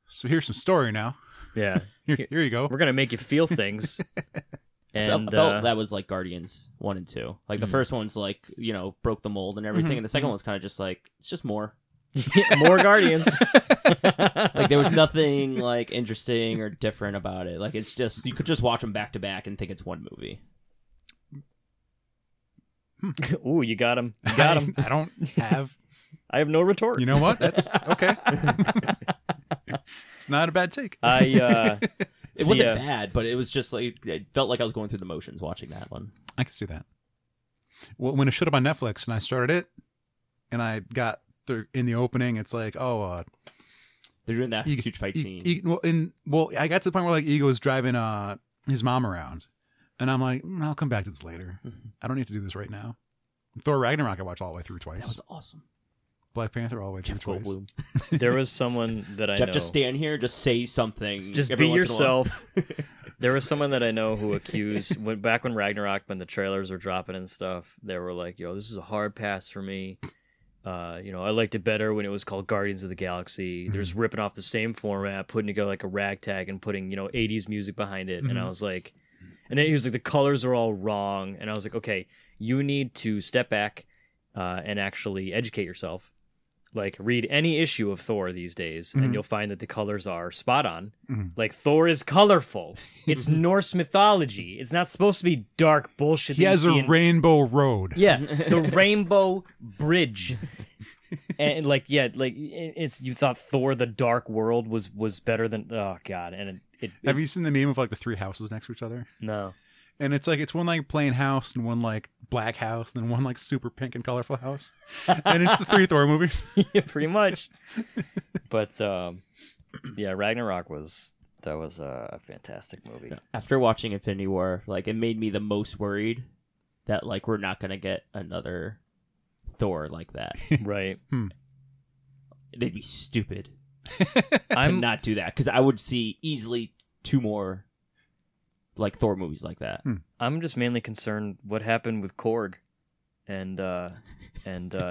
so here's some story now. Yeah, Here you go. we're gonna make you feel things. And I felt that was like Guardians 1 and 2. Like the first one's like, broke the mold and everything, and the second one's kind of just like, it's just more. more Guardians. Like there was nothing like interesting or different about it. Like it's just, you could just watch them back to back and think it's one movie. Ooh, you got him. You got him. I don't have. I have no retort. You know what? That's okay. It's not a bad take. It wasn't bad, but it was just like, it felt like I was going through the motions watching that one. I can see that. Well, when it showed up on Netflix and I started it, and I got in the opening, it's like, They're doing that huge fight scene. I got to the point where like Ego was driving his mom around, and I'm like, I'll come back to this later. I don't need to do this right now. Thor Ragnarok I watched all the way through twice. That was awesome. Black Panther all the way through Jeff twice. Goldblum. There was someone that I Jeff, know. just stand here, just say something. Just every be once in a while. yourself. There was someone that I know who accused back when Ragnarok, when the trailers were dropping and stuff, they were like, "Yo, this is a hard pass for me. I liked it better when it was called Guardians of the Galaxy. They're just ripping off the same format, putting together like a ragtag and putting 80s music behind it." And I was like, and then he was like, the colors are all wrong, and I was like, okay, you need to step back and actually educate yourself. Like, read any issue of Thor these days, and you'll find that the colors are spot on. Like, Thor is colorful. It's Norse mythology. It's not supposed to be dark bullshit. He has a rainbow road. Yeah, the rainbow bridge. And it's you thought Thor: The Dark World was better than, oh god, and Have you seen the meme of like the three houses next to each other? No. And it's like, it's one like plain house and one like black house and then one like super pink and colorful house. And it's the three Thor movies. Yeah, pretty much. But Ragnarok was a fantastic movie. After watching Infinity War, like it made me the most worried that like we're not gonna get another Thor like that. Right. They'd be stupid to not do that, because I would see easily 2 more like Thor movies like that. I'm just mainly concerned what happened with Korg and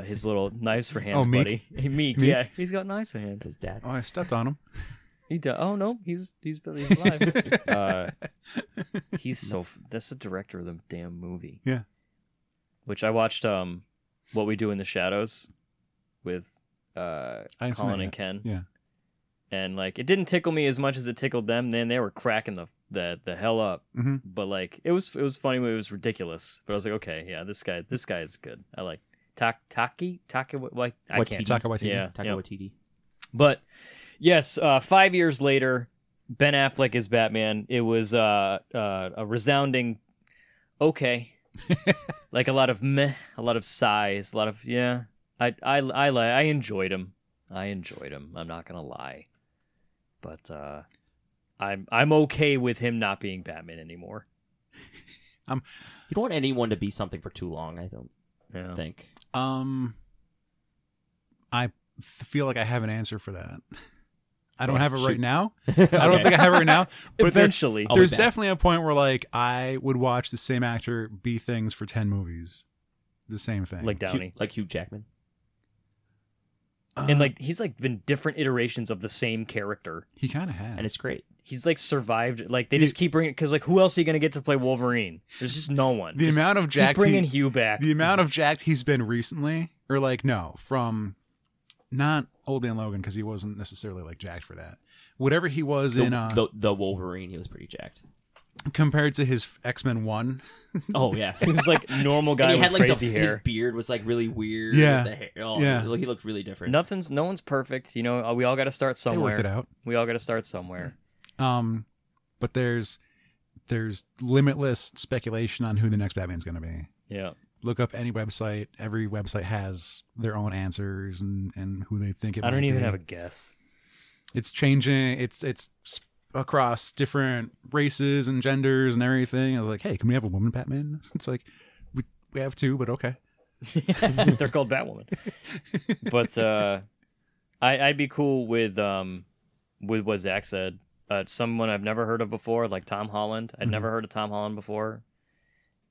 his little knives for hands Meek? buddy. Hey, Meek, yeah, he's got knives for hands. His dad. Oh, I stepped on him. He does. Oh no, he's alive. That's the director of the damn movie. Yeah. Which I watched What We Do in the Shadows with Colin and Ken. Yeah. And like it didn't tickle me as much as it tickled them. Then they were cracking the hell up. Mm-hmm. But like it was funny when it was ridiculous. But I was like, okay, yeah, this guy is good. I like Taka Waititi. Taka Waititi. Yeah, Taka yeah. Waititi. But Yes, 5 years later, Ben Affleck is Batman. It was a resounding okay. Like a lot of meh, a lot of sighs, a lot of yeah. I enjoyed him. I'm not gonna lie, but I'm okay with him not being Batman anymore. You don't want anyone to be something for too long. I don't think. I feel like I have an answer for that. I don't have it right now. I don't think I have it right now. But Eventually, there's definitely a point where like I would watch the same actor be things for 10 movies. The same thing. like Downey, Like Hugh Jackman. and like he's like been different iterations of the same character. He kind of has. And it's great. He's like survived. Like they just keep bringing because like who else are you gonna get to play Wolverine? There's just no one. The Just amount of keep jacked bringing Hugh back. The amount of jacked he's been recently, or like no, from not Old Man Logan because he wasn't necessarily like jacked for that. Whatever he was in The Wolverine, he was pretty jacked. compared to his X-Men 1. Oh yeah. He was like normal guy And he with had like crazy hair. his beard was like really weird. Yeah. With the hair. Oh, Yeah. He looked really different. No one's perfect. You know, we all got to start They somewhere. worked it out. We all got to start somewhere. But there's limitless speculation on who the next Batman's going to be. Yeah. Look up any website. Every website has their own answers and who they think it might be. I don't even have a guess. It's changing. It's across different races and genders and everything. I was like, hey, can we have a woman Batman? It's like, we have two, but okay. They're called Batwoman. But I'd be cool with what Zach said. Someone I've never heard of before, like Tom Holland. I'd never heard of Tom Holland before.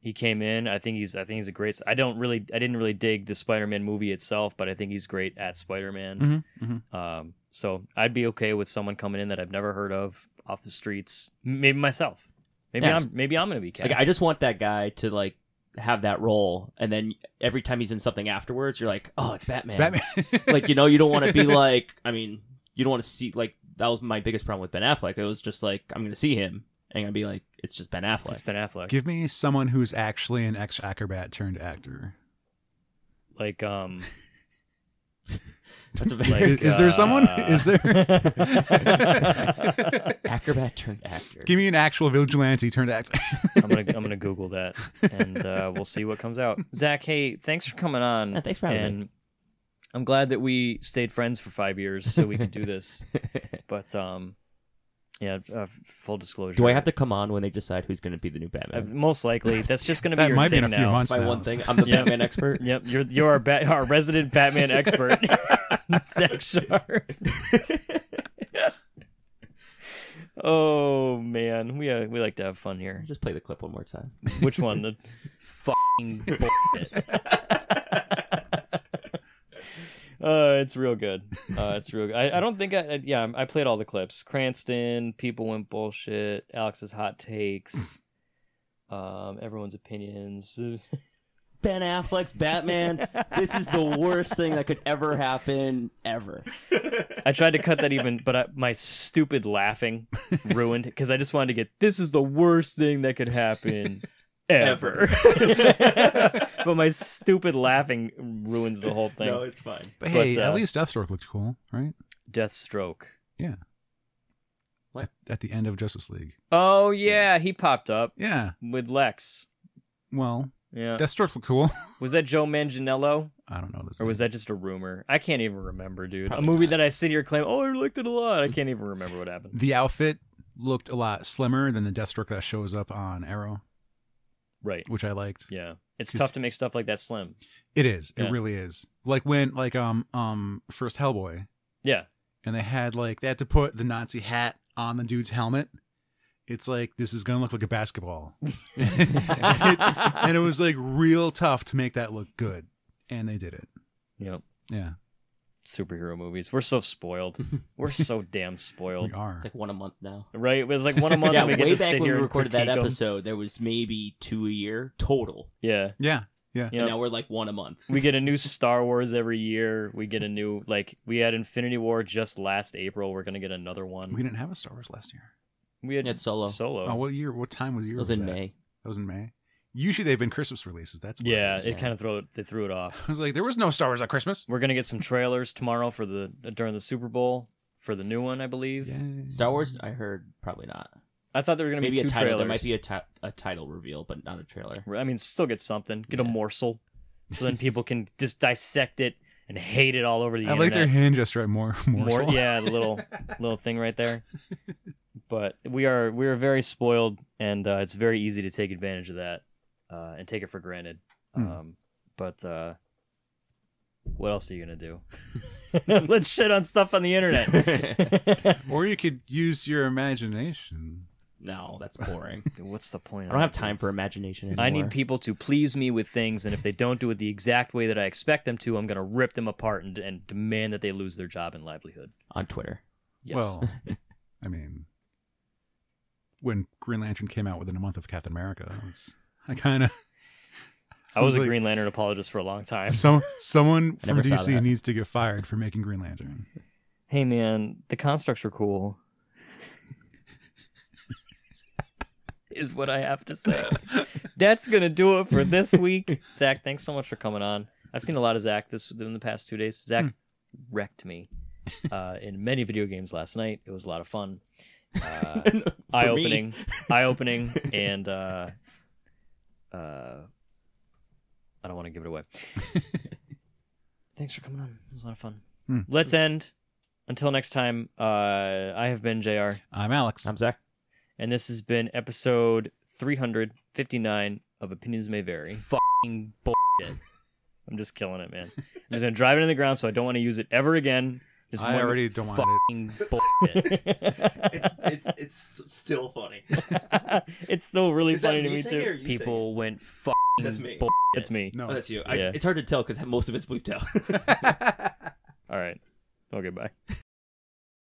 He came in. I think he's a great. I didn't really dig the Spider-Man movie itself, but I think he's great at Spider-Man. So I'd be okay with someone coming in that I've never heard of off the streets. Maybe myself. Maybe I'm gonna be cast. Like, I just want that guy to like have that role, and then every time he's in something afterwards, you're like, oh, it's Batman. It's Batman. Like, you know, you don't want to be like. I mean, you don't want to see like that was my biggest problem with Ben Affleck. It was just like I'm gonna see him and I'm gonna be like, it's just Ben Affleck. It's Ben Affleck. Give me someone who's actually an ex-acrobat turned actor. Like That's a Is there someone? Is there? acrobat turned actor. Give me an actual vigilante turned actor. I'm gonna Google that, and we'll see what comes out. Zach, hey, thanks for coming on. Yeah, thanks for having me. I'm glad that we stayed friends for 5 years so we could do this. But full disclosure. Do I have to come on when they decide who's going to be the new Batman? Most likely, that's just going to be That your might be thing in a few now. months. That's my one thing. I'm the Batman expert. Yep, you're our resident Batman expert, Zach Charbs. Oh man, we like to have fun here. Just play the clip one more time. Which one? The fucking bullshit. It's real good. It's real good. I don't think I played all the clips. Cranston, people went bullshit, Alex's hot takes, everyone's opinions. Ben Affleck's Batman. This is the worst thing that could ever happen ever. I tried to cut that but my stupid laughing ruined because I just wanted to get this is the worst thing that could happen ever. But my stupid laughing ruins the whole thing. No, it's fine. But hey, But, at least Deathstroke looked cool, right? Deathstroke. Yeah. What? At the end of Justice League. Oh yeah, he popped up Yeah. with Lex. Well, Yeah. Deathstroke looked cool. Was that Joe Manganiello? I don't know this. Or was that just a rumor? I can't even remember, dude. Probably a movie not. that I sit here claim, oh, I liked it a lot. I can't even remember what happened. The outfit looked a lot slimmer than the Deathstroke that shows up on Arrow, Right. which I liked. Yeah. It's 'Cause- tough to make stuff like that slim. It is. Yeah. It really is. Like when first Hellboy, Yeah. and they had to put the Nazi hat on the dude's helmet. It's like, this is gonna look like a basketball. And it was like real tough to make that look good. And they did it. Yep. Yeah. Superhero movies. We're so spoiled. We're so damn We spoiled. are. It's like one a month now. Right? It was like one a month Yeah, and we get way to back sit when here we and recorded that critique 'em. episode, there was maybe 2 a year total. Yeah. Yeah. Yeah. You And know, now we're like one a month. we get a new Star Wars every year. We get a new, we had Infinity War just last April. We're going to get another one. We didn't have a Star Wars last year. We had Yeah, it's Solo. Oh, what time was It year? was in that? May. That was in May. Usually they've been Christmas releases. That's what Yeah, it is. it kind of they threw it off. I was like, there was no Star Wars at Christmas. We're gonna get some trailers tomorrow during the Super Bowl for the new one, I believe. Yay. Star Wars, I heard probably not. I thought there were going to be Maybe a 2 title. trailers. There might be a title reveal, but not a trailer. I mean, still get something. Get a morsel. So then people can just dissect it and hate it all over the I internet. like their hand gesture. Morsel. Yeah, the little thing right there. But we are very spoiled, and it's very easy to take advantage of that and take it for granted. But what else are you gonna do? Let's shit on stuff on the internet. Or you could use your imagination. No, that's boring. What's the point? I don't have time for imagination anymore. I need people to please me with things, and if they don't do it the exact way that I expect them to, I'm going to rip them apart and demand that they lose their job and livelihood. On Twitter. Yes. Well, I mean, when Green Lantern came out within a month of Captain America, I was a like- Green Lantern apologist for a long time. someone from never saw DC that. needs to get fired for making Green Lantern. Hey, man, the constructs were cool. Is what I have to say. That's going to do it for this week. Zach, thanks so much for coming on. I've seen a lot of Zach in the past 2 days. Zach wrecked me in many video games last night. It was a lot of fun. Eye-opening, and I don't want to give it away. Thanks for coming on. It was a lot of fun. Let's end. Until next time, I have been JR. I'm Alex. I'm Zach. And this has been episode 359 of Opinions May Vary. Fucking bullshit. I'm just killing it, man. I'm just going to drive it in the ground, so I don't want to use it ever again. Just I already don't want it. fucking bullshit. It's still funny. It's still really Is that funny to me me, saying it or too. you saying People went fucking That's me. bullshit. That's me. No, Oh, that's you. Yeah. It's hard to tell because most of it's bleeped out. All right. Okay, bye.